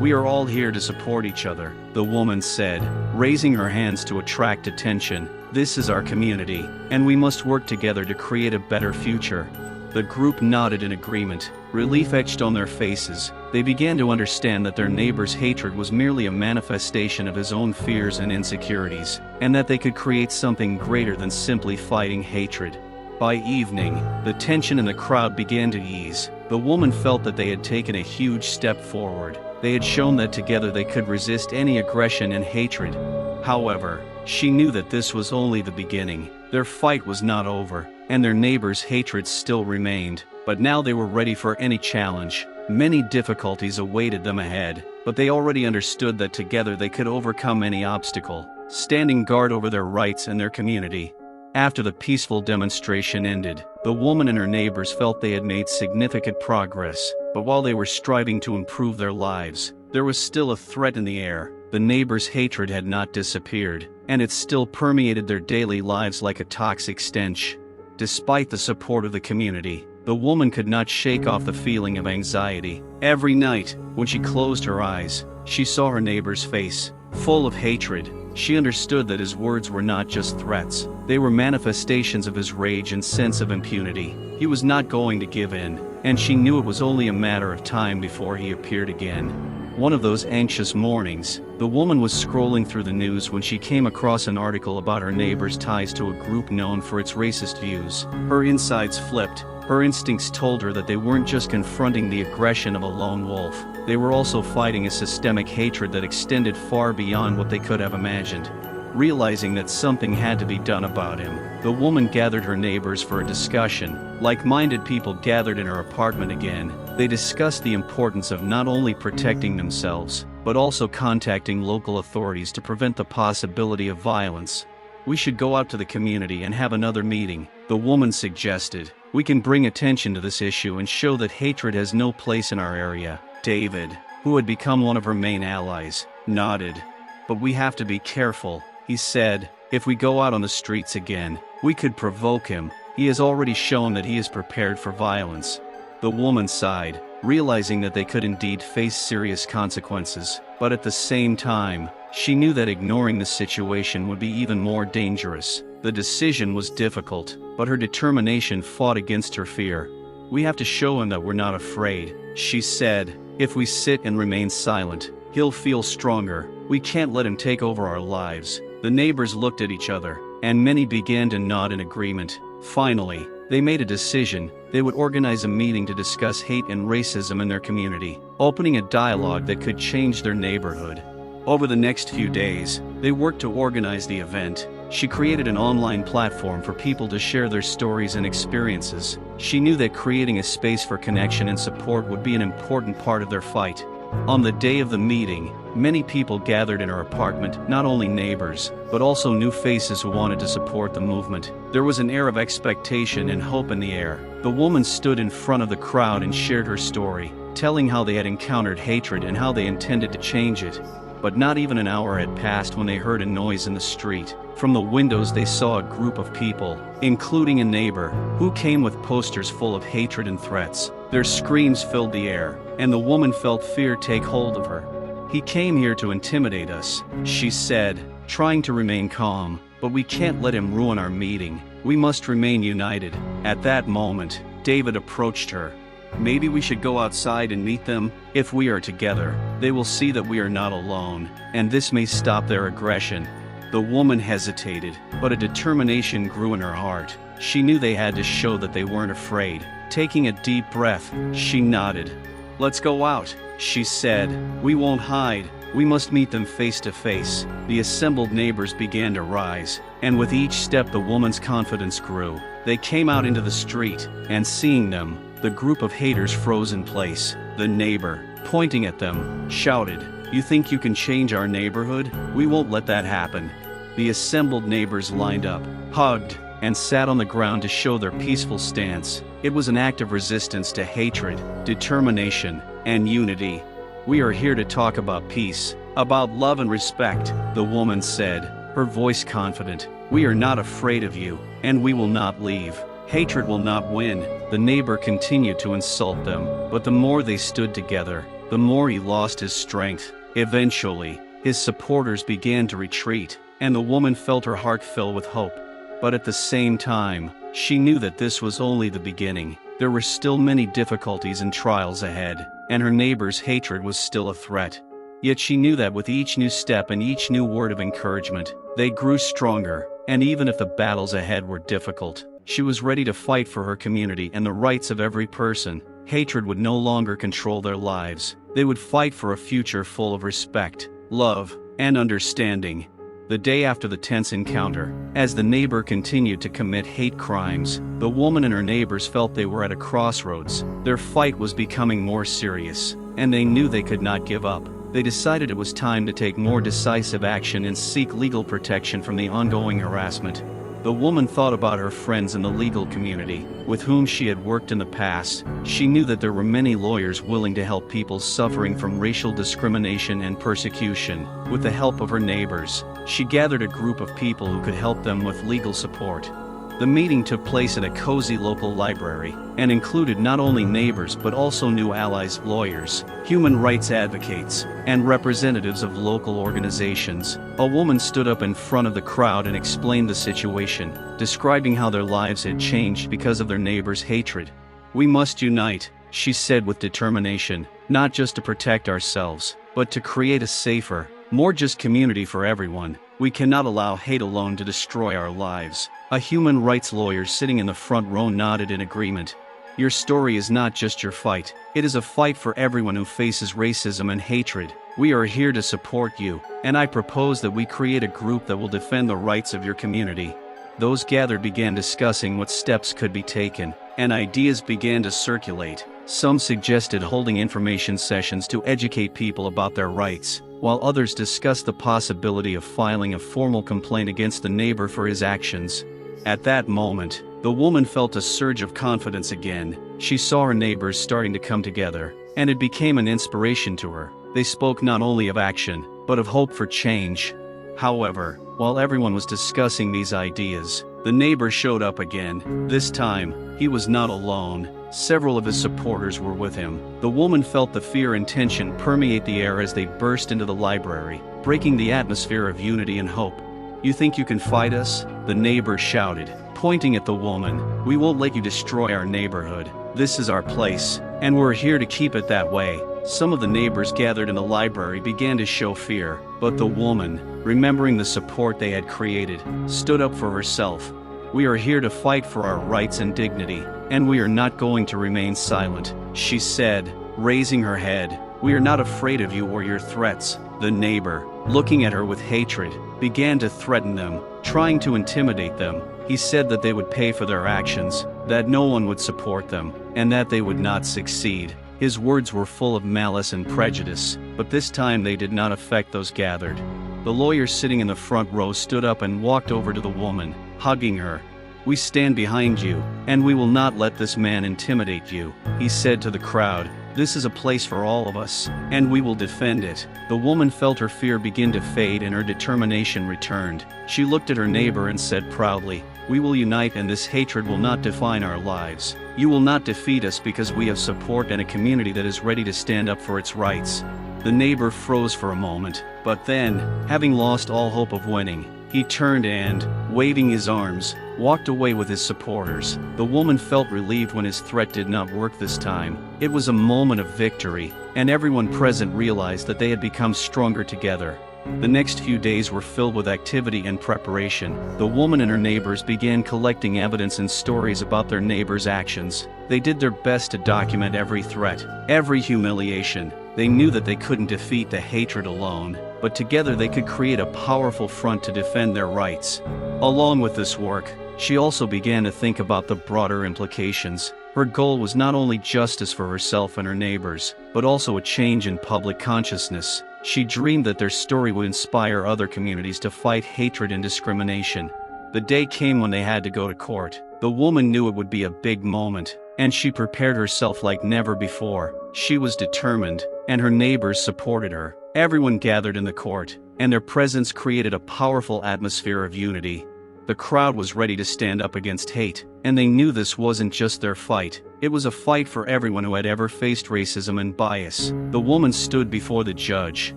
"We are all here to support each other," the woman said, raising her hands to attract attention. "This is our community, and we must work together to create a better future." The group nodded in agreement, relief etched on their faces. They began to understand that their neighbor's hatred was merely a manifestation of his own fears and insecurities, and that they could create something greater than simply fighting hatred. By evening, the tension in the crowd began to ease. The woman felt that they had taken a huge step forward. They had shown that together they could resist any aggression and hatred. However, she knew that this was only the beginning. Their fight was not over, and their neighbors' hatred still remained, but now they were ready for any challenge. Many difficulties awaited them ahead, but they already understood that together they could overcome any obstacle, standing guard over their rights and their community. After the peaceful demonstration ended, the woman and her neighbors felt they had made significant progress, but while they were striving to improve their lives, there was still a threat in the air. The neighbors' hatred had not disappeared, and it still permeated their daily lives like a toxic stench. Despite the support of the community, the woman could not shake off the feeling of anxiety. Every night, when she closed her eyes, she saw her neighbor's face, full of hatred. She understood that his words were not just threats, they were manifestations of his rage and sense of impunity. He was not going to give in, and she knew it was only a matter of time before he appeared again. One of those anxious mornings, the woman was scrolling through the news when she came across an article about her neighbor's ties to a group known for its racist views. Her insides flipped. Her instincts told her that they weren't just confronting the aggression of a lone wolf, they were also fighting a systemic hatred that extended far beyond what they could have imagined. Realizing that something had to be done about him, the woman gathered her neighbors for a discussion. Like-minded people gathered in her apartment again. They discussed the importance of not only protecting themselves, but also contacting local authorities to prevent the possibility of violence. "We should go out to the community and have another meeting," the woman suggested. "We can bring attention to this issue and show that hatred has no place in our area." David, who had become one of her main allies, nodded. "But we have to be careful," he said. "If we go out on the streets again, we could provoke him. He has already shown that he is prepared for violence." The woman sighed, realizing that they could indeed face serious consequences, but at the same time, she knew that ignoring the situation would be even more dangerous. The decision was difficult, but her determination fought against her fear. "We have to show him that we're not afraid," she said. "If we sit and remain silent, he'll feel stronger. We can't let him take over our lives." The neighbors looked at each other, and many began to nod in agreement. Finally, they made a decision. They would organize a meeting to discuss hate and racism in their community, opening a dialogue that could change their neighborhood. Over the next few days, they worked to organize the event. She created an online platform for people to share their stories and experiences. She knew that creating a space for connection and support would be an important part of their fight. On the day of the meeting, many people gathered in her apartment, not only neighbors, but also new faces who wanted to support the movement. There was an air of expectation and hope in the air. The woman stood in front of the crowd and shared her story, telling how they had encountered hatred and how they intended to change it. But not even an hour had passed when they heard a noise in the street. From the windows they saw a group of people, including a neighbor, who came with posters full of hatred and threats. Their screams filled the air, and the woman felt fear take hold of her. "He came here to intimidate us," she said, trying to remain calm. "But we can't let him ruin our meeting. We must remain united." At that moment, David approached her. "Maybe we should go outside and meet them. If we are together, they will see that we are not alone, and this may stop their aggression." The woman hesitated, but a determination grew in her heart. She knew they had to show that they weren't afraid. Taking a deep breath, she nodded. "Let's go out," she said. "We won't hide. We must meet them face to face." The assembled neighbors began to rise, and with each step the woman's confidence grew. They came out into the street, and seeing them, the group of haters froze in place. The neighbor, pointing at them, shouted, "You think you can change our neighborhood? We won't let that happen." The assembled neighbors lined up, hugged, and sat on the ground to show their peaceful stance. It was an act of resistance to hatred, determination, and unity. "We are here to talk about peace, about love and respect," the woman said, her voice confident. "We are not afraid of you, and we will not leave. Hatred will not win." The neighbor continued to insult them, but the more they stood together, the more he lost his strength. Eventually, his supporters began to retreat, and the woman felt her heart fill with hope. But at the same time, she knew that this was only the beginning. There were still many difficulties and trials ahead, and her neighbor's hatred was still a threat. Yet she knew that with each new step and each new word of encouragement, they grew stronger, and even if the battles ahead were difficult, she was ready to fight for her community and the rights of every person. Hatred would no longer control their lives. They would fight for a future full of respect, love, and understanding. The day after the tense encounter, as the neighbor continued to commit hate crimes, the woman and her neighbors felt they were at a crossroads. Their fight was becoming more serious, and they knew they could not give up. They decided it was time to take more decisive action and seek legal protection from the ongoing harassment. The woman thought about her friends in the legal community, with whom she had worked in the past. She knew that there were many lawyers willing to help people suffering from racial discrimination and persecution. With the help of her neighbors, she gathered a group of people who could help them with legal support. The meeting took place at a cozy local library, and included not only neighbors but also new allies, lawyers, human rights advocates, and representatives of local organizations. A woman stood up in front of the crowd and explained the situation, describing how their lives had changed because of their neighbors' hatred. "We must unite," she said with determination, "not just to protect ourselves, but to create a safer, more just community for everyone. We cannot allow hate alone to destroy our lives." A human rights lawyer sitting in the front row nodded in agreement. "Your story is not just your fight. It is a fight for everyone who faces racism and hatred. We are here to support you, and I propose that we create a group that will defend the rights of your community." Those gathered began discussing what steps could be taken, and ideas began to circulate. Some suggested holding information sessions to educate people about their rights, while others discussed the possibility of filing a formal complaint against the neighbor for his actions. At that moment, the woman felt a surge of confidence again. She saw her neighbors starting to come together, and it became an inspiration to her. They spoke not only of action, but of hope for change. However, while everyone was discussing these ideas, the neighbor showed up again. This time, he was not alone. Several of his supporters were with him. The woman felt the fear and tension permeate the air as they burst into the library, breaking the atmosphere of unity and hope. "You think you can fight us?" the neighbor shouted, pointing at the woman. "We won't let you destroy our neighborhood. This is our place, and we're here to keep it that way." Some of the neighbors gathered in the library began to show fear, but the woman, remembering the support they had created, stood up for herself. "We are here to fight for our rights and dignity, and we are not going to remain silent," she said, raising her head. "We are not afraid of you or your threats." The neighbor, looking at her with hatred, began to threaten them, trying to intimidate them. He said that they would pay for their actions, that no one would support them, and that they would not succeed. His words were full of malice and prejudice, but this time they did not affect those gathered. The lawyer sitting in the front row stood up and walked over to the woman, hugging her. "We stand behind you, and we will not let this man intimidate you," he said to the crowd. "This is a place for all of us, and we will defend it." The woman felt her fear begin to fade and her determination returned. She looked at her neighbor and said proudly, "We will unite, and this hatred will not define our lives. You will not defeat us because we have support and a community that is ready to stand up for its rights." The neighbor froze for a moment, but then, having lost all hope of winning, he turned and, waving his arms, walked away with his supporters. The woman felt relieved when his threat did not work this time. It was a moment of victory, and everyone present realized that they had become stronger together. The next few days were filled with activity and preparation. The woman and her neighbors began collecting evidence and stories about their neighbors' actions. They did their best to document every threat, every humiliation. They knew that they couldn't defeat the hatred alone, but together they could create a powerful front to defend their rights. Along with this work, she also began to think about the broader implications. Her goal was not only justice for herself and her neighbors, but also a change in public consciousness. She dreamed that their story would inspire other communities to fight hatred and discrimination. The day came when they had to go to court. The woman knew it would be a big moment, and she prepared herself like never before. She was determined, and her neighbors supported her. Everyone gathered in the court, and their presence created a powerful atmosphere of unity. The crowd was ready to stand up against hate, and they knew this wasn't just their fight. It was a fight for everyone who had ever faced racism and bias. The woman stood before the judge,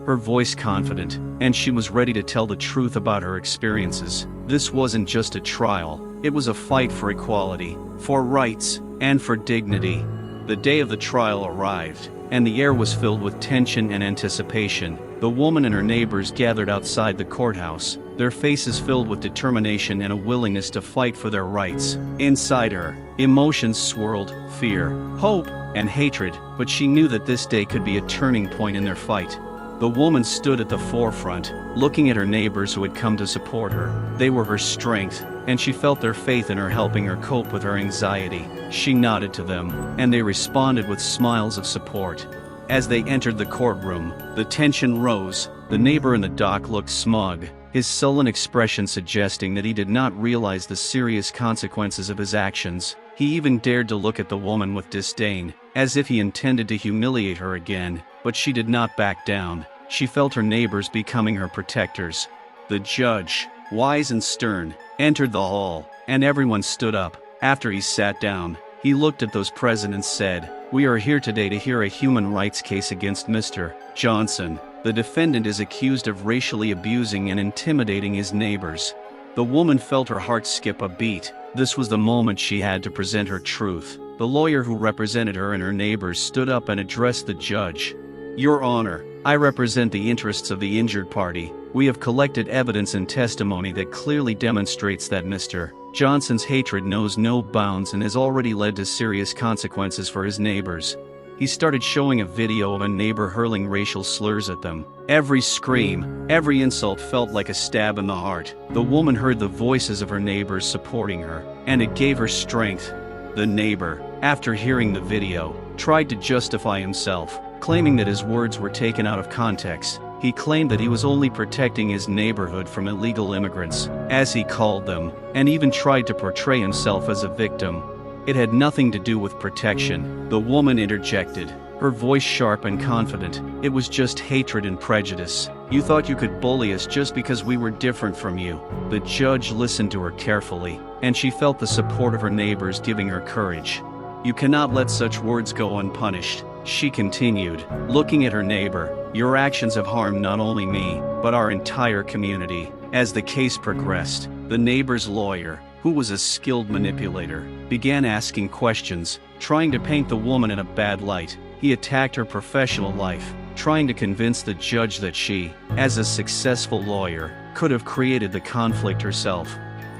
her voice confident, and she was ready to tell the truth about her experiences. This wasn't just a trial, it was a fight for equality, for rights, and for dignity. The day of the trial arrived, and the air was filled with tension and anticipation. The woman and her neighbors gathered outside the courthouse, their faces filled with determination and a willingness to fight for their rights. Inside her, emotions swirled, fear, hope, and hatred, but she knew that this day could be a turning point in their fight. The woman stood at the forefront, looking at her neighbors who had come to support her. They were her strength, and she felt their faith in her, helping her cope with her anxiety. She nodded to them, and they responded with smiles of support. As they entered the courtroom, the tension rose. The neighbor in the dock looked smug, his sullen expression suggesting that he did not realize the serious consequences of his actions. He even dared to look at the woman with disdain, as if he intended to humiliate her again, but she did not back down. She felt her neighbors becoming her protectors. The judge, wise and stern, entered the hall, and everyone stood up. After he sat down, he looked at those present and said, "We are here today to hear a human rights case against Mr. Johnson. The defendant is accused of racially abusing and intimidating his neighbors." The woman felt her heart skip a beat. This was the moment she had to present her truth. The lawyer who represented her and her neighbors stood up and addressed the judge. "Your Honor, I represent the interests of the injured party. We have collected evidence and testimony that clearly demonstrates that Mr. Johnson's hatred knows no bounds and has already led to serious consequences for his neighbors." He started showing a video of a neighbor hurling racial slurs at them. Every scream, every insult felt like a stab in the heart. The woman heard the voices of her neighbors supporting her, and it gave her strength. The neighbor, after hearing the video, tried to justify himself, claiming that his words were taken out of context. He claimed that he was only protecting his neighborhood from illegal immigrants, as he called them, and even tried to portray himself as a victim. It had nothing to do with protection, the woman interjected, her voice sharp and confident. "It was just hatred and prejudice. You thought you could bully us just because we were different from you." The judge listened to her carefully, and she felt the support of her neighbors giving her courage. "You cannot let such words go unpunished," she continued, looking at her neighbor. "Your actions have harmed not only me, but our entire community." As the case progressed, the neighbor's lawyer, who was a skilled manipulator, began asking questions, trying to paint the woman in a bad light. He attacked her professional life, trying to convince the judge that she, as a successful lawyer, could have created the conflict herself.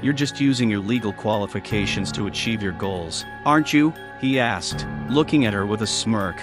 "You're just using your legal qualifications to achieve your goals, aren't you?" he asked, looking at her with a smirk.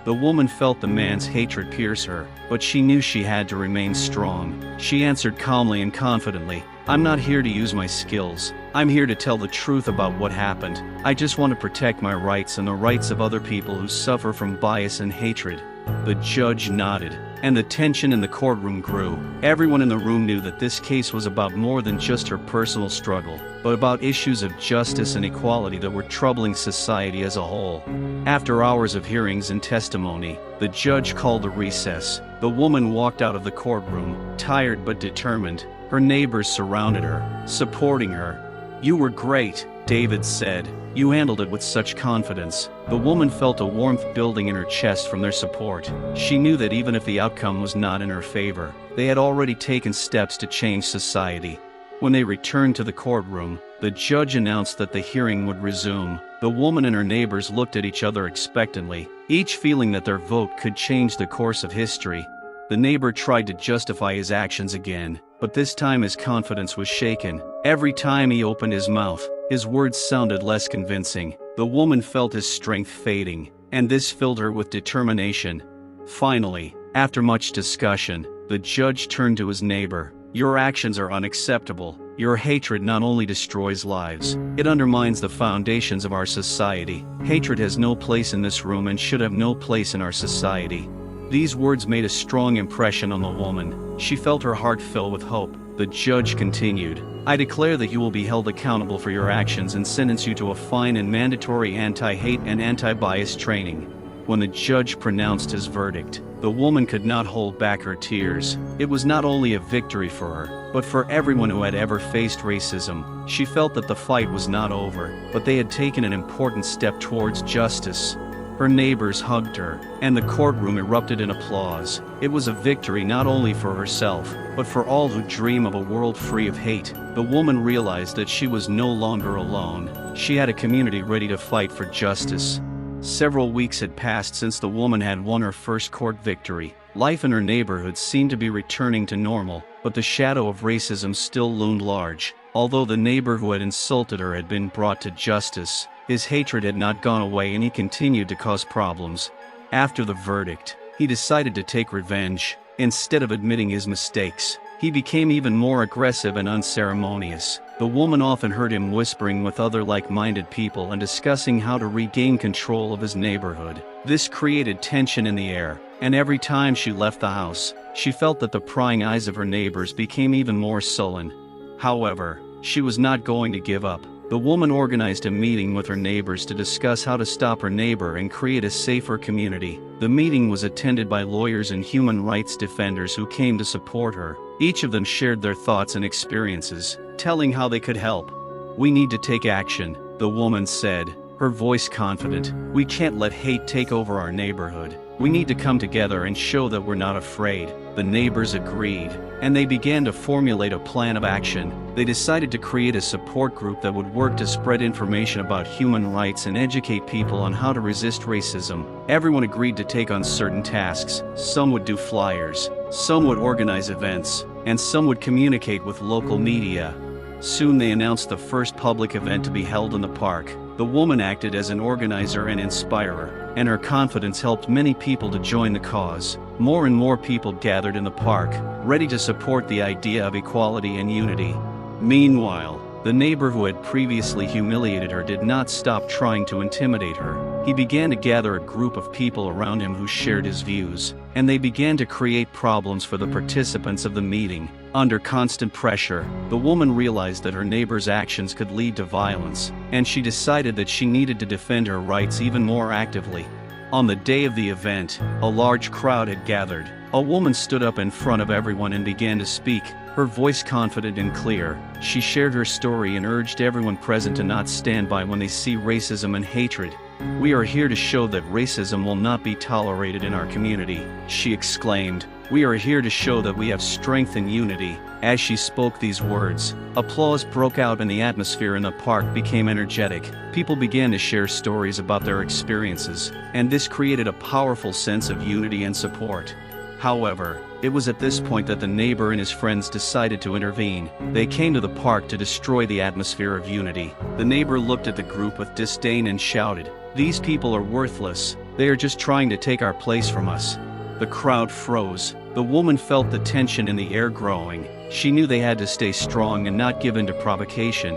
The woman felt the man's hatred pierce her, but she knew she had to remain strong. She answered calmly and confidently, "I'm not here to use my skills. I'm here to tell the truth about what happened. I just want to protect my rights and the rights of other people who suffer from bias and hatred." The judge nodded, and the tension in the courtroom grew. Everyone in the room knew that this case was about more than just her personal struggle, but about issues of justice and equality that were troubling society as a whole. After hours of hearings and testimony, the judge called a recess. The woman walked out of the courtroom, tired but determined. Her neighbors surrounded her, supporting her. "You were great," David said. "You handled it with such confidence." The woman felt a warmth building in her chest from their support. She knew that even if the outcome was not in her favor, they had already taken steps to change society. When they returned to the courtroom, the judge announced that the hearing would resume. The woman and her neighbors looked at each other expectantly, each feeling that their vote could change the course of history. The neighbor tried to justify his actions again, but this time his confidence was shaken. Every time he opened his mouth, his words sounded less convincing. The woman felt his strength fading, and this filled her with determination. Finally, after much discussion, the judge turned to his neighbor. "Your actions are unacceptable. Your hatred not only destroys lives, it undermines the foundations of our society. Hatred has no place in this room and should have no place in our society." These words made a strong impression on the woman. She felt her heart fill with hope. The judge continued, "I declare that you will be held accountable for your actions and sentence you to a fine and mandatory anti-hate and anti-bias training." When the judge pronounced his verdict, the woman could not hold back her tears. It was not only a victory for her, but for everyone who had ever faced racism. She felt that the fight was not over, but they had taken an important step towards justice. Her neighbors hugged her, and the courtroom erupted in applause. It was a victory not only for herself, but for all who dream of a world free of hate. The woman realized that she was no longer alone. She had a community ready to fight for justice. Several weeks had passed since the woman had won her first court victory. Life in her neighborhood seemed to be returning to normal, but the shadow of racism still loomed large. Although the neighbor who had insulted her had been brought to justice, his hatred had not gone away and he continued to cause problems. After the verdict, he decided to take revenge. Instead of admitting his mistakes, he became even more aggressive and unceremonious. The woman often heard him whispering with other like-minded people and discussing how to regain control of his neighborhood. This created tension in the air, and every time she left the house, she felt that the prying eyes of her neighbors became even more sullen. However, she was not going to give up. The woman organized a meeting with her neighbors to discuss how to stop her neighbor and create a safer community. The meeting was attended by lawyers and human rights defenders who came to support her. Each of them shared their thoughts and experiences, telling how they could help. "We need to take action," the woman said, her voice confident. "We can't let hate take over our neighborhood. We need to come together and show that we're not afraid." The neighbors agreed, and they began to formulate a plan of action. They decided to create a support group that would work to spread information about human rights and educate people on how to resist racism. Everyone agreed to take on certain tasks. Some would do flyers, some would organize events, and some would communicate with local media. Soon they announced the first public event to be held in the park. The woman acted as an organizer and inspirer, and her confidence helped many people to join the cause. More and more people gathered in the park, ready to support the idea of equality and unity. Meanwhile, the neighbor who had previously humiliated her did not stop trying to intimidate her. He began to gather a group of people around him who shared his views, and they began to create problems for the participants of the meeting. Under constant pressure, the woman realized that her neighbor's actions could lead to violence, and she decided that she needed to defend her rights even more actively. On the day of the event, a large crowd had gathered. A woman stood up in front of everyone and began to speak, her voice confident and clear. She shared her story and urged everyone present to not stand by when they see racism and hatred. "We are here to show that racism will not be tolerated in our community," she exclaimed. "We are here to show that we have strength and unity." As she spoke these words, applause broke out and the atmosphere in the park became energetic. People began to share stories about their experiences, and this created a powerful sense of unity and support. However, it was at this point that the neighbor and his friends decided to intervene. They came to the park to destroy the atmosphere of unity. The neighbor looked at the group with disdain and shouted, "These people are worthless. They are just trying to take our place from us." The crowd froze. The woman felt the tension in the air growing. She knew they had to stay strong and not give in to provocation.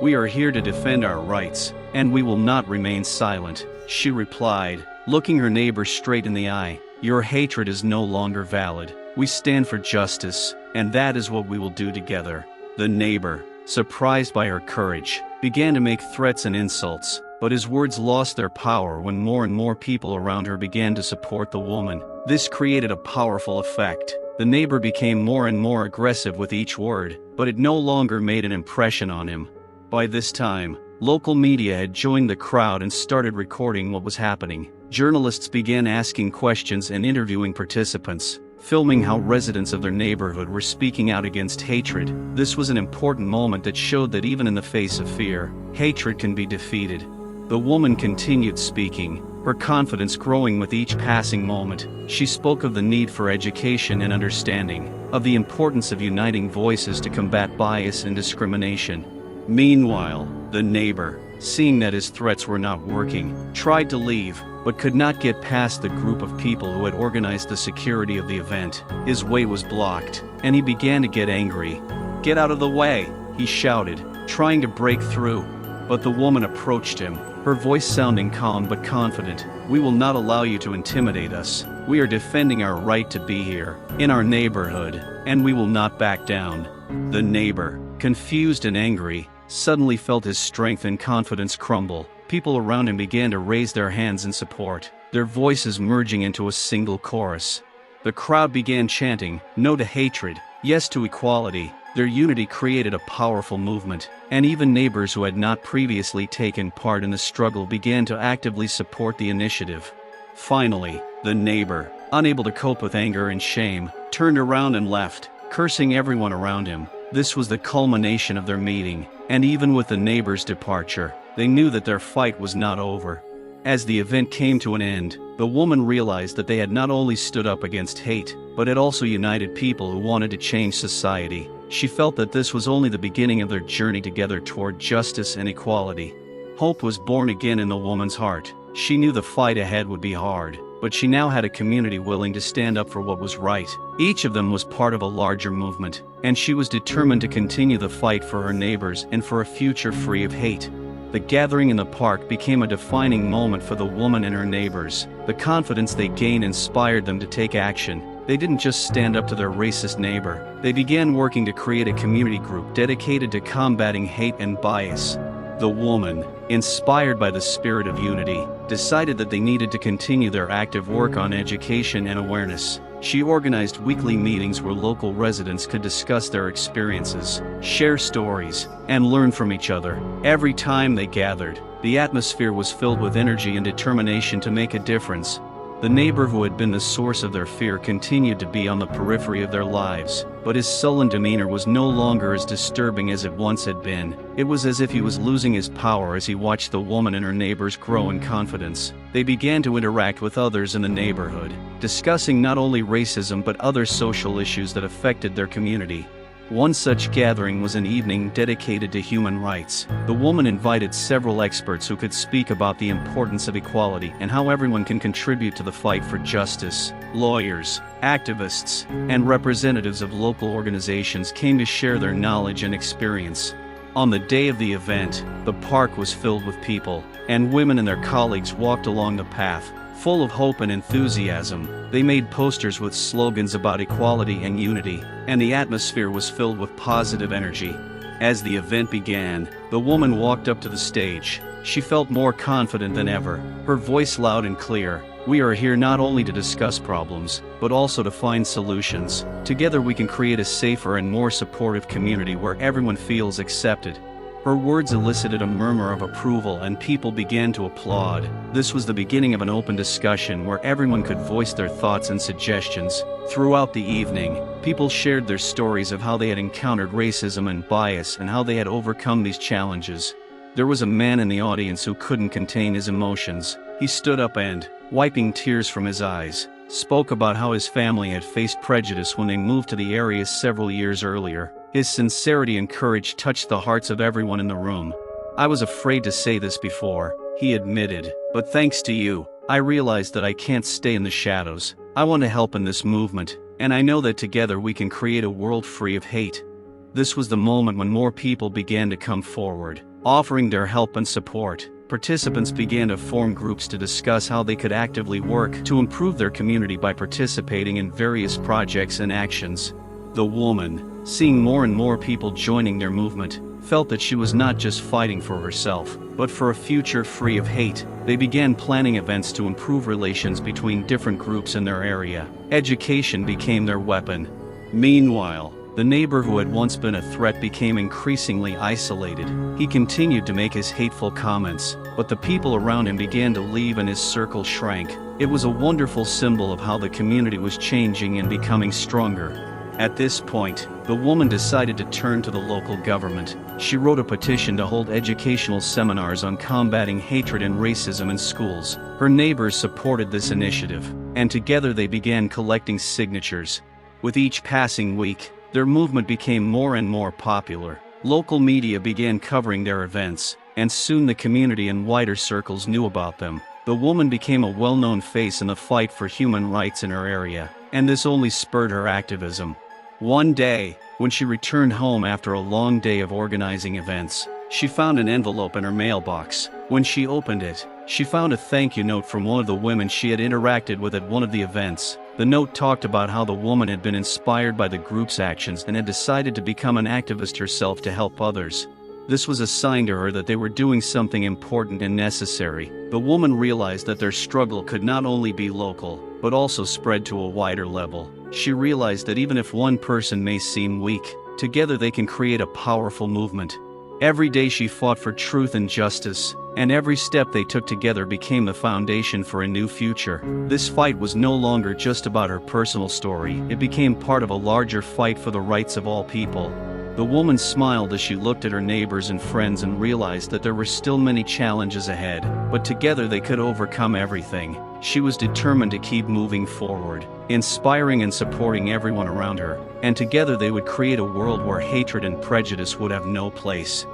"We are here to defend our rights, and we will not remain silent," she replied, looking her neighbor straight in the eye. "Your hatred is no longer valid. We stand for justice, and that is what we will do together." The neighbor, surprised by her courage, began to make threats and insults, but his words lost their power when more and more people around her began to support the woman. This created a powerful effect. The neighbor became more and more aggressive with each word, but it no longer made an impression on him. By this time, local media had joined the crowd and started recording what was happening. Journalists began asking questions and interviewing participants, filming how residents of their neighborhood were speaking out against hatred. This was an important moment that showed that even in the face of fear, hatred can be defeated. The woman continued speaking, her confidence growing with each passing moment. She spoke of the need for education and understanding, of the importance of uniting voices to combat bias and discrimination. Meanwhile, the neighbor, seeing that his threats were not working, tried to leave, but could not get past the group of people who had organized the security of the event. His way was blocked, and he began to get angry. "Get out of the way," he shouted, trying to break through. But the woman approached him, her voice sounding calm but confident. "We will not allow you to intimidate us. We are defending our right to be here, in our neighborhood, and we will not back down." The neighbor, confused and angry, suddenly felt his strength and confidence crumble. People around him began to raise their hands in support, their voices merging into a single chorus. The crowd began chanting, "No to hatred, yes to equality." Their unity created a powerful movement, and even neighbors who had not previously taken part in the struggle began to actively support the initiative. Finally, the neighbor, unable to cope with anger and shame, turned around and left, cursing everyone around him. This was the culmination of their meeting, and even with the neighbor's departure, they knew that their fight was not over. As the event came to an end, the woman realized that they had not only stood up against hate, but had also united people who wanted to change society. She felt that this was only the beginning of their journey together toward justice and equality. Hope was born again in the woman's heart. She knew the fight ahead would be hard, but she now had a community willing to stand up for what was right. Each of them was part of a larger movement, and she was determined to continue the fight for her neighbors and for a future free of hate. The gathering in the park became a defining moment for the woman and her neighbors. The confidence they gained inspired them to take action. They didn't just stand up to their racist neighbor. They began working to create a community group dedicated to combating hate and bias. The woman, inspired by the spirit of unity, decided that they needed to continue their active work on education and awareness. She organized weekly meetings where local residents could discuss their experiences, share stories, and learn from each other. Every time they gathered, the atmosphere was filled with energy and determination to make a difference. The neighbor who had been the source of their fear continued to be on the periphery of their lives, but his sullen demeanor was no longer as disturbing as it once had been. It was as if he was losing his power as he watched the woman and her neighbors grow in confidence. They began to interact with others in the neighborhood, discussing not only racism but other social issues that affected their community. One such gathering was an evening dedicated to human rights. The woman invited several experts who could speak about the importance of equality and how everyone can contribute to the fight for justice. Lawyers, activists, and representatives of local organizations came to share their knowledge and experience. On the day of the event, the park was filled with people, and women and their colleagues walked along the path, full of hope and enthusiasm. They made posters with slogans about equality and unity, and the atmosphere was filled with positive energy. As the event began, the woman walked up to the stage. She felt more confident than ever, her voice loud and clear. "We are here not only to discuss problems, but also to find solutions. Together we can create a safer and more supportive community where everyone feels accepted." Her words elicited a murmur of approval and people began to applaud. This was the beginning of an open discussion where everyone could voice their thoughts and suggestions. Throughout the evening, people shared their stories of how they had encountered racism and bias and how they had overcome these challenges. There was a man in the audience who couldn't contain his emotions. He stood up and, wiping tears from his eyes, spoke about how his family had faced prejudice when they moved to the area several years earlier. His sincerity and courage touched the hearts of everyone in the room. "I was afraid to say this before," he admitted, "but thanks to you, I realized that I can't stay in the shadows. I want to help in this movement, and I know that together we can create a world free of hate." This was the moment when more people began to come forward, offering their help and support. Participants began to form groups to discuss how they could actively work to improve their community by participating in various projects and actions. The woman, seeing more and more people joining their movement, felt that she was not just fighting for herself, but for a future free of hate. They began planning events to improve relations between different groups in their area. Education became their weapon. Meanwhile, the neighbor who had once been a threat became increasingly isolated. He continued to make his hateful comments, but the people around him began to leave and his circle shrank. It was a wonderful symbol of how the community was changing and becoming stronger. At this point, the woman decided to turn to the local government. She wrote a petition to hold educational seminars on combating hatred and racism in schools. Her neighbors supported this initiative, and together they began collecting signatures. With each passing week, their movement became more and more popular. Local media began covering their events, and soon the community and wider circles knew about them. The woman became a well-known face in the fight for human rights in her area, and this only spurred her activism. One day, when she returned home after a long day of organizing events, she found an envelope in her mailbox. When she opened it, she found a thank you note from one of the women she had interacted with at one of the events. The note talked about how the woman had been inspired by the group's actions and had decided to become an activist herself to help others. This was a sign to her that they were doing something important and necessary. The woman realized that their struggle could not only be local, but also spread to a wider level. She realized that even if one person may seem weak, together they can create a powerful movement. Every day she fought for truth and justice, and every step they took together became the foundation for a new future. This fight was no longer just about her personal story, it became part of a larger fight for the rights of all people. The woman smiled as she looked at her neighbors and friends and realized that there were still many challenges ahead, but together they could overcome everything. She was determined to keep moving forward, inspiring and supporting everyone around her, and together they would create a world where hatred and prejudice would have no place.